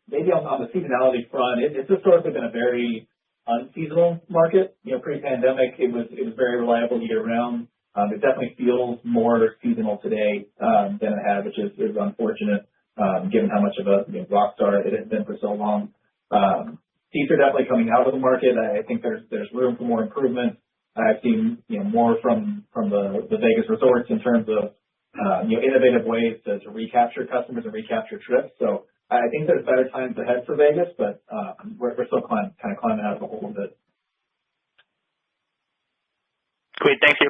Maybe on the seasonality front, it's historically been a very unseasonal market. Pre-pandemic, it was very reliable year round. It definitely feels more seasonal today than it had, which is unfortunate given how much of a rock star it has been for so long. Seats are definitely coming out of the market. I think there's room for more improvement. I've seen more from the Vegas resorts in terms of innovative ways to recapture customers and recapture trips. So I think there's better times ahead for Vegas, but we're still kind of climbing out of the hole a bit. Great. Thank you.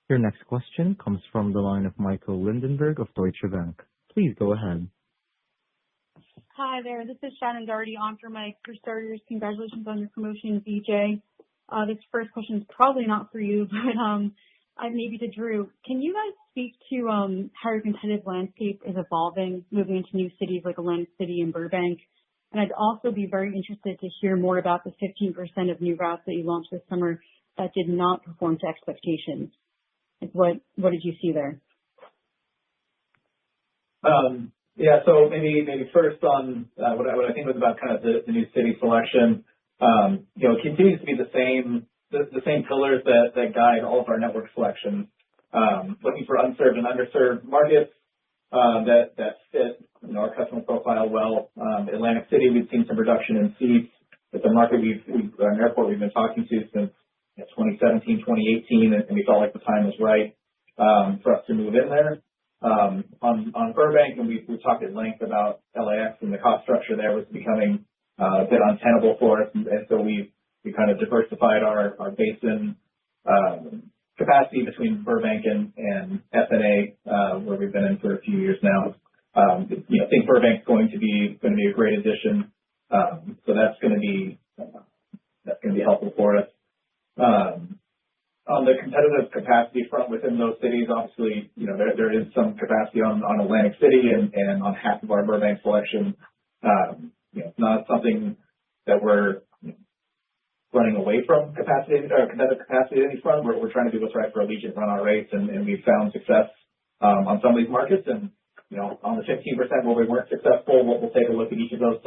Your next question comes from the line of Michael Lindenberg of Deutsche Bank. Please go ahead. Hi there. This is Shannon Doherty on for Mike. For starters, congratulations on your promotion, BJ. This first question is probably not for you, but maybe to Drew. Can you guys speak to how your competitive landscape is evolving, moving into new cities like Atlantic City and Burbank? And I'd also be very interested to hear more about the 15% of new routes that you launched this summer that did not perform to expectations. What did you see there? Yeah, so maybe first on what I think was about kind of the new city selection. It continues to be the same pillars that guide all of our network selection. Looking for unserved and underserved markets that fit our customer profile well. Atlantic City, we've seen some reduction in seats. It's a market an airport we've been talking to since 2017, 2018, and we felt like the time was right for us to move in there. On Burbank, and we talked at length about LAX, and the cost structure there was becoming a bit untenable for us, and so we kind of diversified our basin capacity between Burbank and FNA, where we've been in for a few years now. I think Burbank's going to be a great addition, so that's going to be helpful for us. On the competitive capacity front within those cities, obviously, there is some capacity on Atlantic City and on half of our Burbank selection. It's not something that we're running away from competitive capacity at any front. We're trying to do what's right for Allegiant, run our rates, and we've found success on some of these markets. And on the 15% where we weren't successful, we'll take a look at each of those.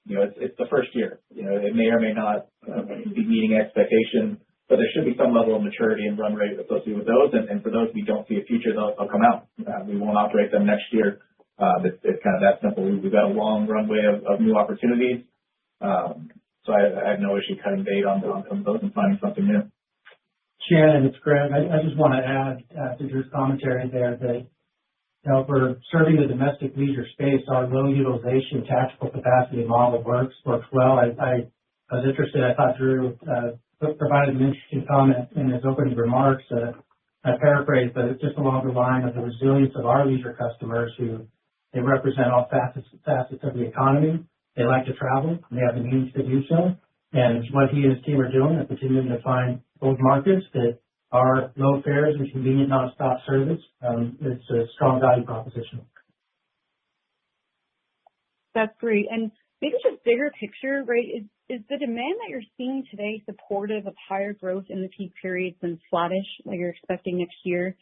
It's the first year. It may or may not be meeting expectation, but there should be some level of maturity and run rate associated with those. And for those we don't see a future, they'll come out. We won't operate them next year. It's kind of that simple. We've got a long runway of new opportunities. So I have no issue cutting bait on some of those and finding something new. Shannon, it's Greg. I just want to add to Drew's commentary there that for serving the domestic leisure space, our low utilization tactical capacity model works well. I was interested. I thought Drew provided an interesting comment in his opening remarks. I paraphrased, but it's just along the line of the resilience of our leisure customers who they represent all facets of the economy. They like to travel, and they have the means to do so. And what he and his team are doing is continuing to find those markets that are low fares and convenient nonstop service. It's a strong value proposition. That's great. And maybe just bigger picture, right? Is the demand that you're seeing today supportive of higher growth in the peak periods than flattish like you're expecting next year?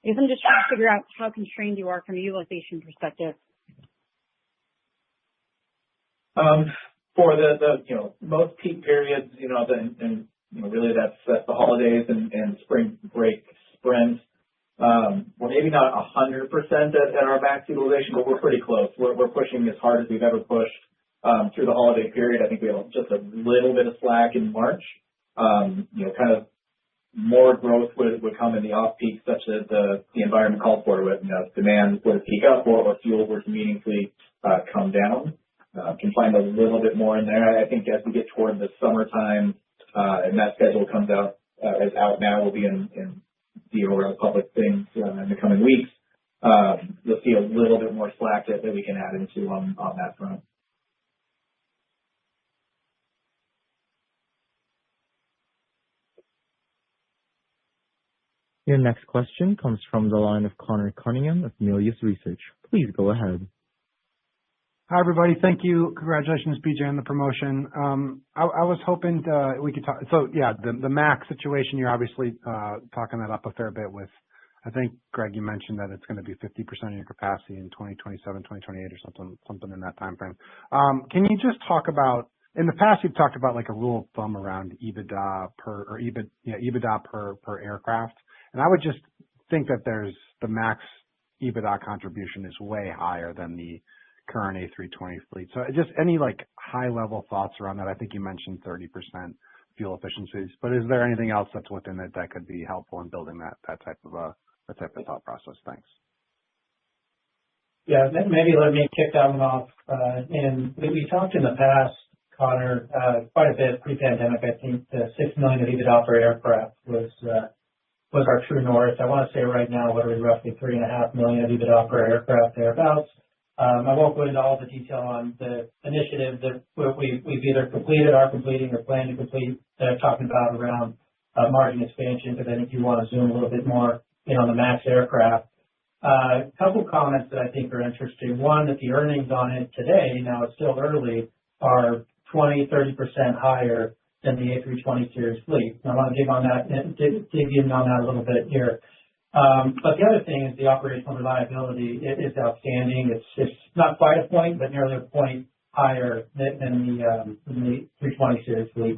I guess I'm just trying to figure out how constrained you are from a utilization perspective. For the most peak periods, and really that's the holidays and spring break sprint. We're maybe not 100% at our max utilization, but we're pretty close. We're pushing as hard as we've ever pushed through the holiday period. I think we have just a little bit of slack in March. Kind of more growth would come in the off-peak such that the environment called for it. Demand were to peak up or fuel were to meaningfully come down. Can find a little bit more in there. I think as we get toward the summertime and that schedule comes out as out now, will be in the overall public things in the coming weeks. You'll see a little bit more slack that we can add into on that front. Your next question comes from the line of Connor Cunningham of Melius Research. Please go ahead. Hi, everybody. Thank you. Congratulations, BJ, on the promotion. I was hoping we could talk. So, yeah, the MAX situation, you're obviously talking that up a fair bit with, I think, Greg, you mentioned that it's going to be 50% of your capacity in 2027, 2028 or something in that time frame. Can you just talk about, in the past, you've talked about like a rule of thumb around EBITDA per aircraft. And I would just think that the MAX EBITDA contribution is way higher than the current A320 fleet. So just any like high level thoughts around that? I think you mentioned 30% fuel efficiencies, but is there anything else that's within it that could be helpful in building that type of thought process? Thanks. Yeah, maybe let me kick that one off. And we talked in the past, Connor, quite a bit pre-pandemic. I think the $6 million of EBITDA per aircraft was our true north. I want to say right now, what are we, roughly $3.5 million of EBITDA per aircraft thereabouts. I won't go into all the detail on the initiative that we've either completed, are completing, or plan to complete that I'm talking about around margin expansion, but then if you want to zoom a little bit more in on the MAX aircraft. A couple comments that I think are interesting. One, that the earnings on it today, now it's still early, are 20-30% higher than the A320 series fleet. And I want to dig in on that a little bit here. But the other thing is the operational reliability. It is outstanding. It's not quite a point, but nearly a point higher than the 320 series fleet.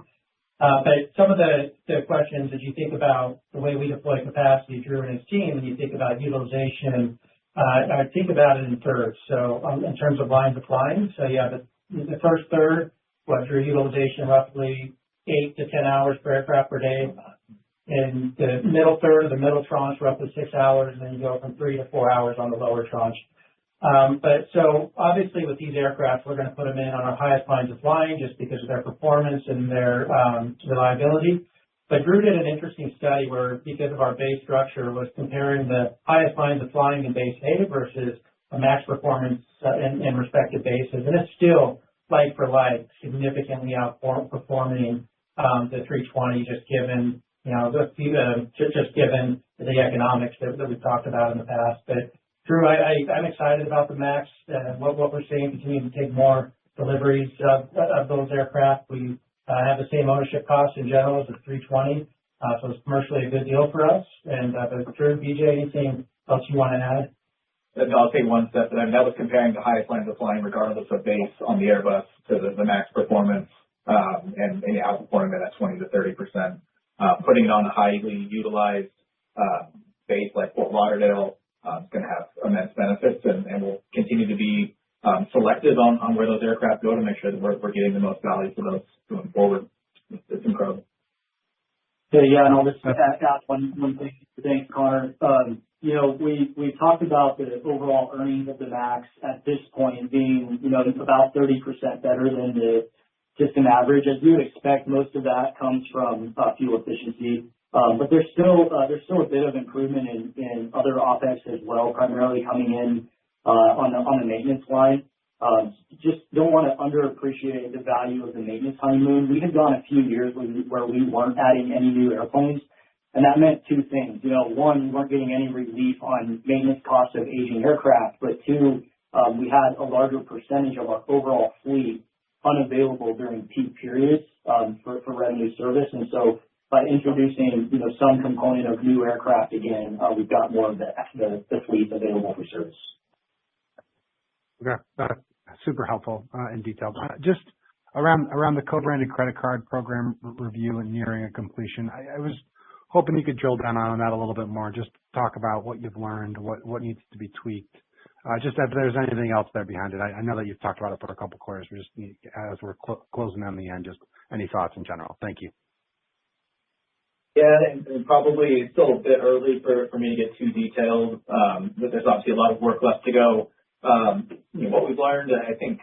But some of the questions as you think about the way we deploy capacity, Drew and his team, and you think about utilization, I think about it in thirds. So in terms of lines of flying, so yeah, the first third, Drew, utilization roughly 8 to 10 hours per aircraft per day. In the middle third, the middle tranche, roughly 6 hours, and then you go from 3 to 4 hours on the lower tranche. But so obviously with these aircraft, we're going to put them in on our highest lines of flying just because of their performance and their reliability. But Drew did an interesting study where, because of our base structure, was comparing the highest lines of flying in base A versus a max performance in respective bases. And it's still like for like significantly outperforming the 320, just given just given the economics that we've talked about in the past. But Drew, I'm excited about the MAX and what we're seeing, continuing to take more deliveries of those aircraft. We have the same ownership costs in general as the 320, so it's commercially a good deal for us. And Drew, BJ, anything else you want to add? I'll take one step. That was comparing the highest lines of flying, regardless of base on the Airbus, to the MAX performance, and outperforming it at 20 to 30%. Putting it on a highly utilized base like Fort Lauderdale is going to have immense benefits, and we'll continue to be selective on where those aircraft go to make sure that we're getting the most value for those going forward. It's incredible. Yeah, and I'll just add one thing. Thanks, Connor. We talked about the overall earnings of the MAX at this point being, about 30% better than the system average. As you would expect, most of that comes from fuel efficiency. But there's still a bit of improvement in other OpEx as well, primarily coming in on the maintenance line. Just don't want to underappreciate the value of the maintenance honeymoon. We had gone a few years where we weren't adding any new airplanes, and that meant two things. One, we weren't getting any relief on maintenance costs of aging aircraft, but two, we had a larger percentage of our overall fleet unavailable during peak periods for revenue service. And so by introducing some component of new aircraft again, we've got more of the fleet available for service. Okay, that's super helpful and detailed. Just around the co-branded credit card program review and nearing a completion, I was hoping you could drill down on that a little bit more. Just talk about what you've learned, what needs to be tweaked. Just if there's anything else there behind it. I know that you've talked about it for a couple of quarters. We just need, as we're closing on the end, just any thoughts in general. Thank you. Yeah, and probably it's still a bit early for me to get too detailed. But there's obviously a lot of work left to go. What we've learned, I think,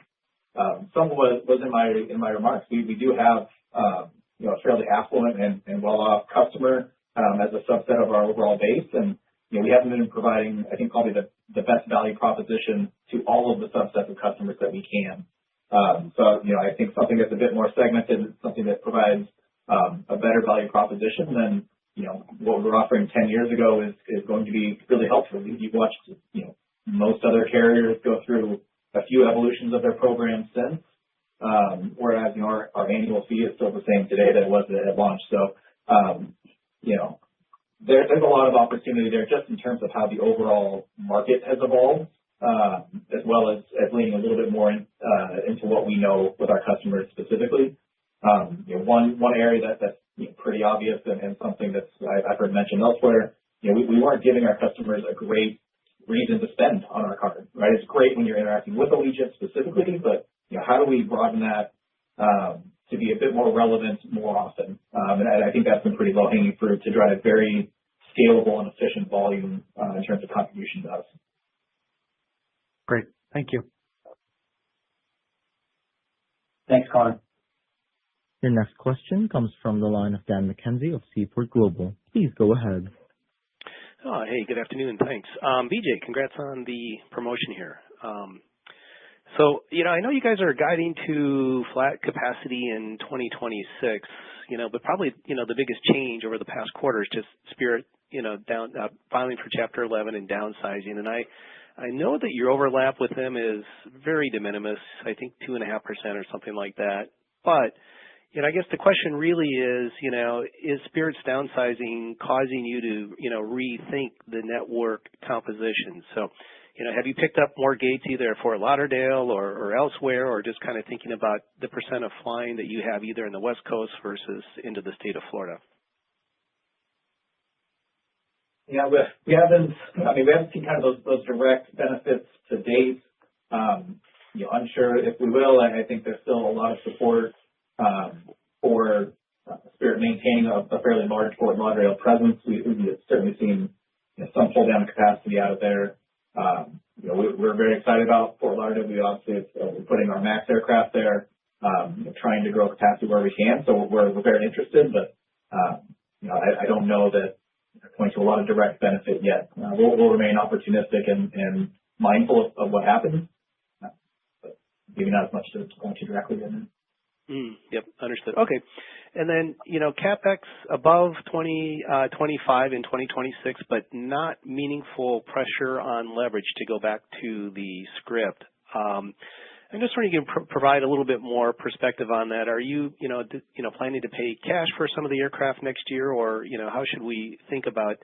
some was in my remarks. We do have a fairly affluent and well-off customer as a subset of our overall base, and we haven't been providing, I think, probably the best value proposition to all of the subsets of customers that we can. So I think something that's a bit more segmented, something that provides a better value proposition than what we were offering 10 years ago is going to be really helpful. You've watched most other carriers go through a few evolutions of their program since, whereas our annual fee is still the same today that it was at launch. So there's a lot of opportunity there just in terms of how the overall market has evolved, as well as leaning a little bit more into what we know with our customers specifically. One area that's pretty obvious and something that's I've heard mentioned elsewhere, we weren't giving our customers a great reason to spend on our card, right? It's great when you're interacting with Allegiant specifically, but how do we broaden that to be a bit more relevant more often? And I think that's been pretty low-hanging fruit to drive very scalable and efficient volume in terms of contribution to us. Great. Thank you. Thanks, Connor. Your next question comes from the line of Dan McKenzie of Seaport Global. Please go ahead. Oh, hey, good afternoon. Thanks. BJ, congrats on the promotion here. So, I know you guys are guiding to flat capacity in 2026, but probably, the biggest change over the past quarter is just Spirit, filing for Chapter 11 and downsizing. And I know that your overlap with them is very de minimis, I think 2.5% or something like that. But I guess the question really is Spirit's downsizing causing you to, rethink the network composition? So, have you picked up more gates either at Fort Lauderdale or elsewhere, or just kind of thinking about the percent of flying that you have either in the West Coast versus into the state of Florida? Yeah, we haven't seen kind of those direct benefits to date. Unsure if we will. I think there's still a lot of support for Spirit maintaining a fairly large Fort Lauderdale presence. We've certainly seen some pull down of capacity out of there. We're very excited about Fort Lauderdale. We obviously we're putting our MAX aircraft there, trying to grow capacity where we can. So we're very interested, but I don't know that they're pointing to a lot of direct benefit yet. We'll remain opportunistic and mindful of what happens, but maybe not as much to point to directly in. Yep, understood. Okay. And then, CapEx above 2025 in 2026, but not meaningful pressure on leverage, to go back to the script. I'm just wondering if you can provide a little bit more perspective on that. Are you, planning to pay cash for some of the aircraft next year, or, how should we think about,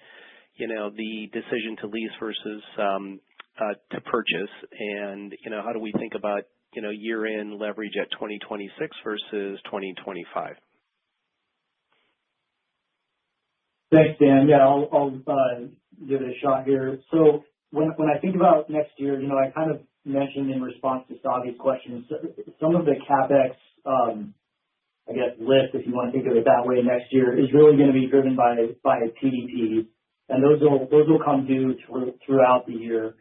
the decision to lease versus to purchase? And, how do we think about, year-end leverage at 2026 versus 2025? Thanks, Dan. Yeah, I'll give it a shot here. So when I think about next year, I kind of mentioned in response to Savi's questions, some of the CapEx, lift, if you want to think of it that way, next year is really going to be driven by PDPs, and those will come due throughout the year.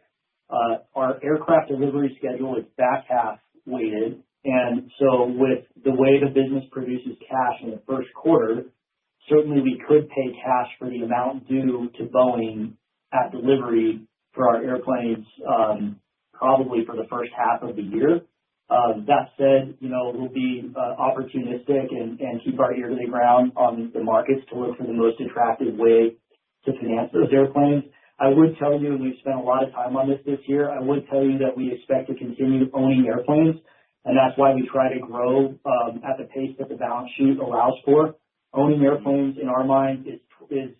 Our aircraft delivery schedule is back half weighted, and so with the way the business produces cash in the first quarter, certainly we could pay cash for the amount due to Boeing at delivery for our airplanes, probably for the first half of the year. That said, we'll be opportunistic and keep our ear to the ground on the markets to look for the most attractive way to finance those airplanes. I would tell you, and we've spent a lot of time on this year, I would tell you that we expect to continue owning airplanes, and that's why we try to grow at the pace that the balance sheet allows for. Owning airplanes, in our mind, is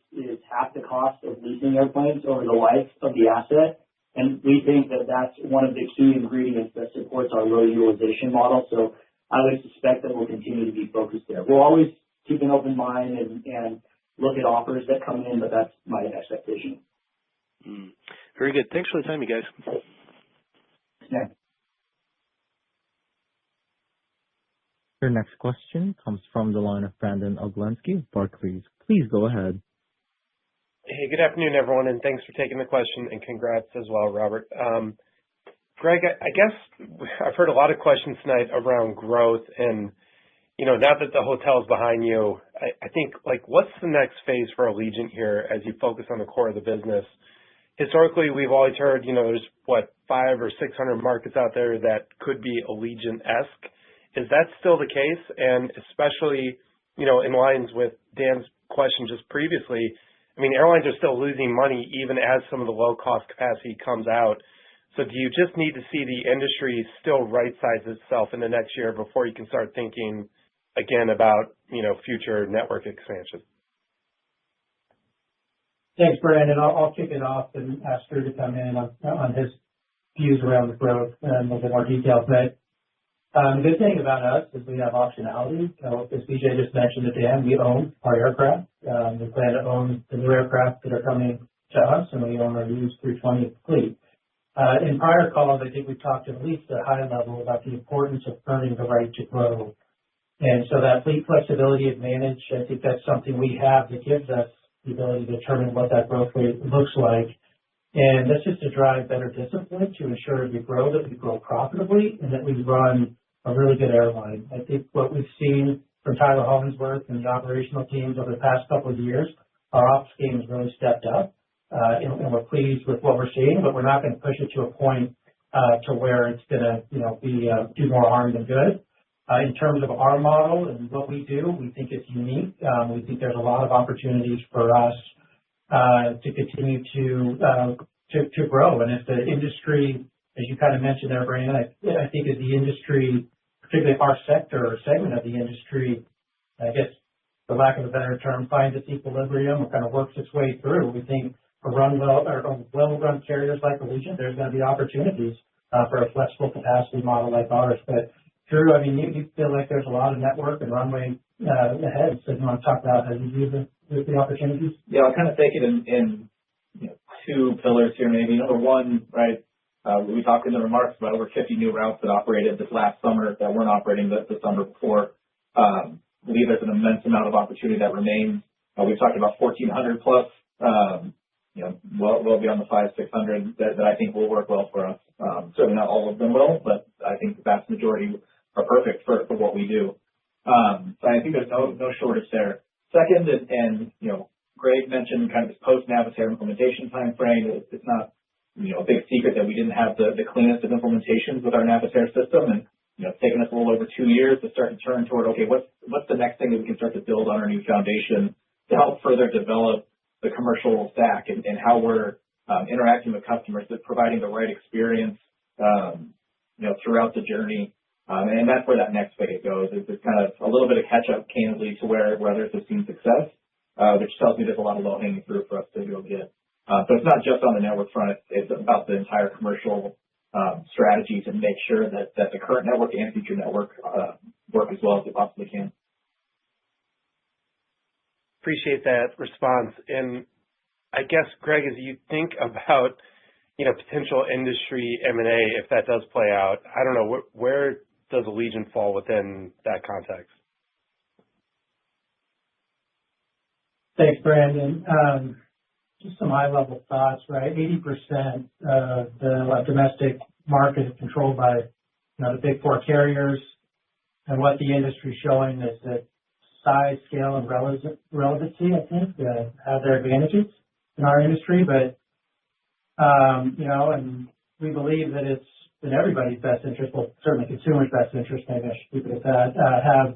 half the cost of leasing airplanes over the life of the asset, and we think that that's one of the key ingredients that supports our low utilization model. So I would suspect that we'll continue to be focused there. We'll always keep an open mind and look at offers that come in, but that's my expectation. Very good. Thanks for the time, you guys. Yeah. Your next question comes from the line of Brandon Oglenski of Barclays. Please go ahead. Hey, good afternoon, everyone, and thanks for taking the question, and congrats as well, Robert. Greg, I guess I've heard a lot of questions tonight around growth, and now that the hotel's behind you, I think, what's the next phase for Allegiant here as you focus on the core of the business? Historically, we've always heard, there's 500 or 600 markets out there that could be Allegiant-esque. Is that still the case? And especially, in lines with Dan's question just previously, airlines are still losing money even as some of the low-cost capacity comes out. So do you just need to see the industry still right-size itself in the next year before you can start thinking again about, future network expansion? Thanks, Brandon. I'll kick it off and ask Drew to come in on his views around the growth and a little bit more detail. But the good thing about us is we have optionality. As BJ just mentioned at the end, we own our aircraft. We plan to own the new aircraft that are coming to us, and we own our used 320 fleet. In prior calls, I think we've talked at least at a high level about the importance of earning the right to grow. And so that fleet flexibility advantage, I think that's something we have that gives us the ability to determine what that growth rate looks like. And that's just to drive better discipline to ensure that we grow profitably, and that we run a really good airline. I think what we've seen from Tyler Hollingsworth and the operational teams over the past couple of years, our ops game has really stepped up, and we're pleased with what we're seeing, but we're not going to push it to a point to where it's going to, do more harm than good. In terms of our model and what we do, we think it's unique. We think there's a lot of opportunities for us to continue to grow. And if the industry, as you kind of mentioned there, Brandon, I think as the industry, particularly our sector or segment of the industry, I guess, for lack of a better term, finds its equilibrium or kind of works its way through. We think for well-run carriers like Allegiant, there's going to be opportunities for a flexible capacity model like ours. But Drew, I mean, you feel like there's a lot of network and runway ahead. So you want to talk about how you view the opportunities? Yeah, I'll kind of take it in two pillars here maybe. Number one, right, we talked in the remarks about over 50 new routes that operated this last summer that weren't operating the summer before. I believe there's an immense amount of opportunity that remains. We've talked about 1,400 plus, well beyond the 500-600 that I think will work well for us. Certainly not all of them will, but I think the vast majority are perfect for what we do. So I think there's no shortage there. Second, and Greg mentioned kind of this post-Navitaire implementation time frame. It's not a big secret that we didn't have the cleanest of implementations with our Navitaire system, and it's taken us a little over 2 years to start to turn toward, okay, what's the next thing that we can start to build on our new foundation to help further develop the commercial stack and how we're interacting with customers, that providing the right experience throughout the journey. And that's where that next phase goes. It's kind of a little bit of catch up candidly to where others have seen success, which tells me there's a lot of low hanging fruit for us to go get. So it's not just on the network front, it's about the entire commercial strategy to make sure that the current network and future network work as well as they possibly can. Appreciate that response. And I guess, Greg, as you think about potential industry M&A, if that does play out, I don't know, where does Allegiant fall within that context? Thanks, Brandon. Just some high-level thoughts, right? 80% of the domestic market is controlled by the big four carriers, and what the industry is showing is that size, scale, and relevancy, I think, have their advantages in our industry. But and we believe that it's in everybody's best interest, well, certainly consumers' best interest, maybe I should keep it at that,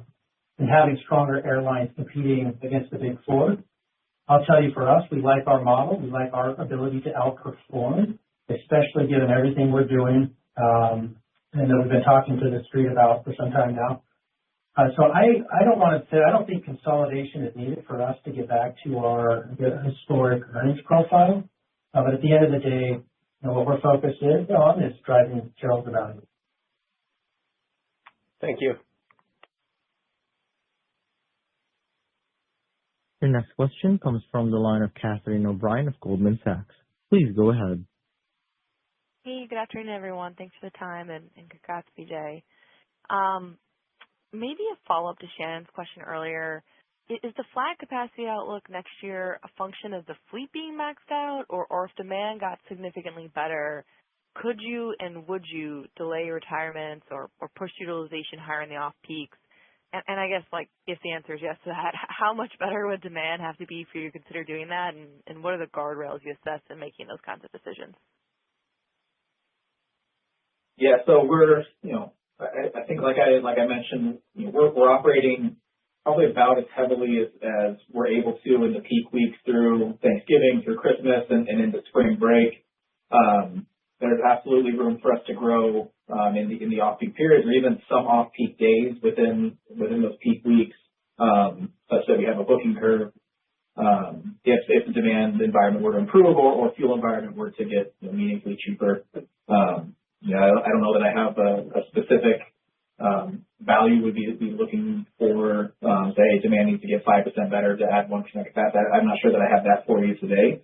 having stronger airlines competing against the big four. I'll tell you, for us, we like our model. We like our ability to outperform, especially given everything we're doing and that we've been talking to the street about for some time now. So I don't think consolidation is needed for us to get back to our historic earnings profile. But at the end of the day, what we're focused on is driving shareholder value. Thank you. Your next question comes from the line of Catherine O'Brien of Goldman Sachs. Please go ahead. Hey, good afternoon, everyone. Thanks for the time and congrats, BJ. Maybe a follow-up to Shannon's question earlier. Is the flat capacity outlook next year a function of the fleet being maxed out, or if demand got significantly better, could you and would you delay retirements or push utilization higher in the off-peaks? And I guess, if the answer is yes to that, how much better would demand have to be for you to consider doing that? And what are the guardrails you assess in making those kinds of decisions? Yeah, so we're, I think like I mentioned, we're operating probably about as heavily as we're able to in the peak weeks through Thanksgiving, through Christmas, and into spring break. There's absolutely room for us to grow in the off-peak periods, or even some off-peak days within those peak weeks, such that we have a booking curve. If the demand environment were to improve or fuel environment were to get meaningfully cheaper. I don't know that I have a specific value would be looking for, say, demand needs to get 5% better to add 1% capacity. I'm not sure that I have that for you today.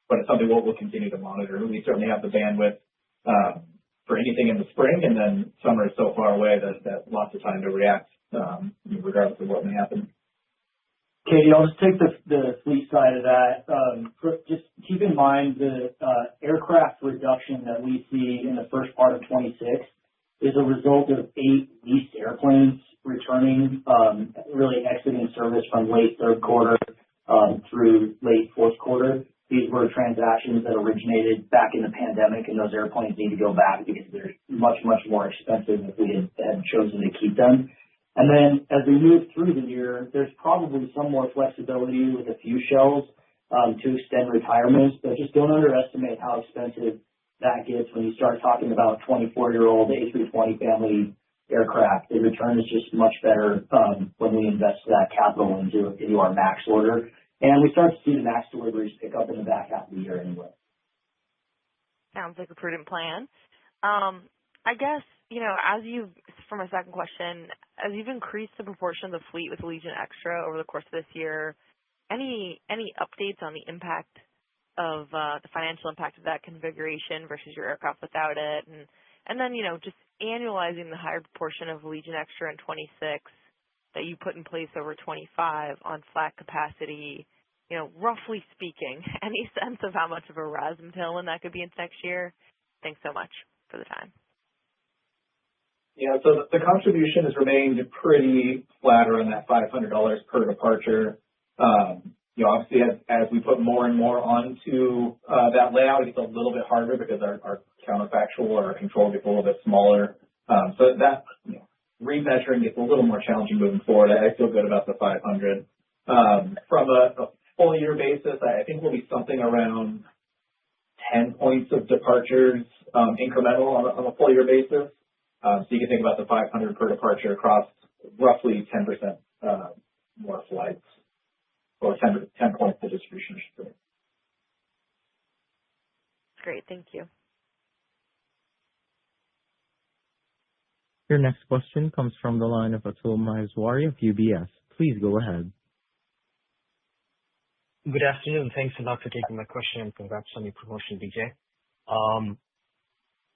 But it's something we'll continue to monitor. We certainly have the bandwidth for anything in the spring, and then summer is so far away that lots of time to react, regardless of what may happen. Katie, I'll just take the fleet side of that. Just keep in mind the aircraft reduction that we see in the first part of 26 is a result of 8 leased airplanes returning, really exiting service from late third quarter through late fourth quarter. These were transactions that originated back in the pandemic, and those airplanes need to go back because they're much, much more expensive if we had chosen to keep them. And then as we move through the year, there's probably some more flexibility with a few shells to extend retirements, but just don't underestimate how expensive that gets when you start talking about 24-year-old A320 family aircraft, the return is just much better when we invest that capital into our MAX order. And we start to see the MAX deliveries pick up in the back half of the year anyway. Sounds like a prudent plan. I guess, for my second question, as you've increased the proportion of the fleet with Allegiant Extra over the course of this year, any updates on the impact of the financial impact of that configuration versus your aircraft without it? And then, just annualizing the higher proportion of Allegiant Extra in 26 that you put in place over 25 on flat capacity, roughly speaking, any sense of how much of a RASM tailwind that could be into next year? Thanks so much for the time. Yeah, so the contribution has remained pretty flat around that $500 per departure. Obviously, as we put more and more onto that layout, it gets a little bit harder because our counterfactual or our control gets a little bit smaller. So that remeasuring gets a little more challenging moving forward. I feel good about the 500. From a full year basis, I think we'll be something around 10 points of departures incremental on a full year basis. So you can think about the 500 per departure across roughly 10% more flights, or 10 points of distribution, I should say. Great, thank you. Your next question comes from the line of Atul Maheswari of UBS. Please go ahead. Good afternoon. Thanks a lot for taking my question, and congrats on your promotion, BJ.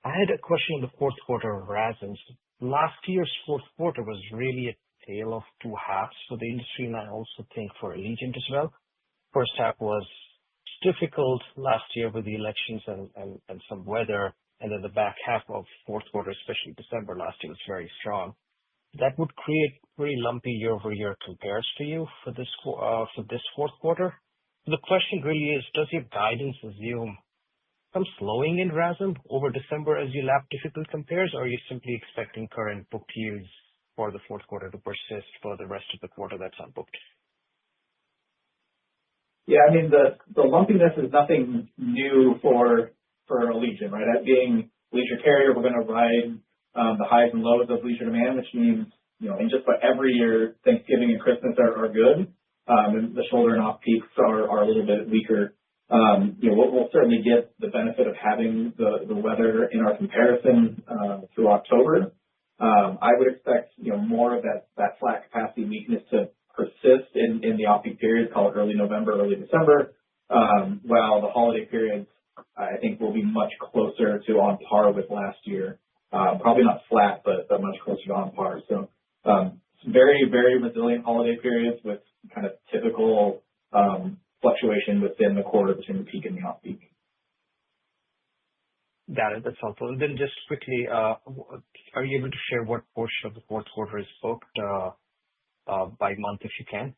I had a question on the fourth quarter of RASMs. Last year's fourth quarter was really a tale of two halves for the industry, and I also think for Allegiant as well. First half was difficult last year with the elections and some weather, and then the back half of fourth quarter, especially December last year, was very strong. That would create pretty lumpy year-over-year compares for you for this fourth quarter. The question really is, does your guidance assume some slowing in RASM over December as you lap difficult compares, or are you simply expecting current booked yields for the fourth quarter to persist for the rest of the quarter that's unbooked? Yeah, I mean, the lumpiness is nothing new for Allegiant, right? As being leisure carrier, we're going to ride the highs and lows of leisure demand, which means, in just about every year, Thanksgiving and Christmas are good, and the shoulder and off peaks are a little bit weaker. We'll certainly get the benefit of having the weather in our comparison through October. I would expect more of that flat capacity weakness to persist in the off-peak period, call it early November, early December, while the holiday periods, I think, will be much closer to on par with last year. Probably not flat, but much closer to on par. So very, very resilient holiday periods with kind of typical fluctuation within the quarter between the peak and the off-peak. Got it. That's helpful. And then just quickly, are you able to share what portion of the fourth quarter is booked by month, if you can?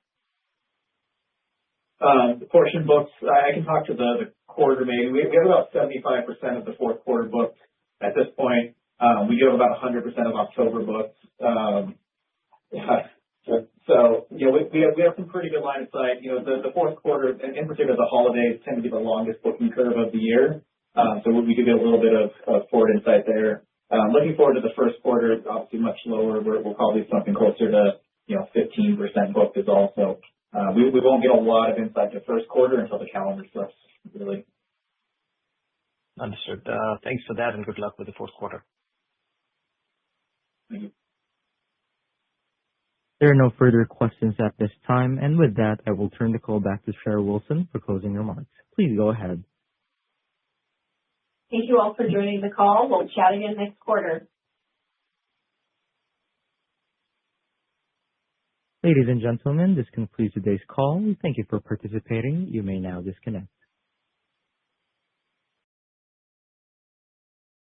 The portion books, I can talk to the quarter maybe. We have about 75% of the fourth quarter booked at this point. We do have about 100% of October booked. So we have some pretty good line of sight. The fourth quarter, and in particular the holidays, tend to be the longest booking curve of the year. So we do get a little bit of forward insight there. Looking forward to the first quarter, it's obviously much lower. We'll probably something closer to 15% booked is also. We won't get a lot of insight to first quarter until the calendar starts, really. Understood. Thanks for that, and good luck with the fourth quarter. Thank you. There are no further questions at this time, and with that, I will turn the call back to Cheryl Wilson for closing remarks. Please go ahead. Thank you all for joining the call. We'll chat again next quarter. Ladies and gentlemen, this concludes today's call. Thank you for participating. You may now disconnect.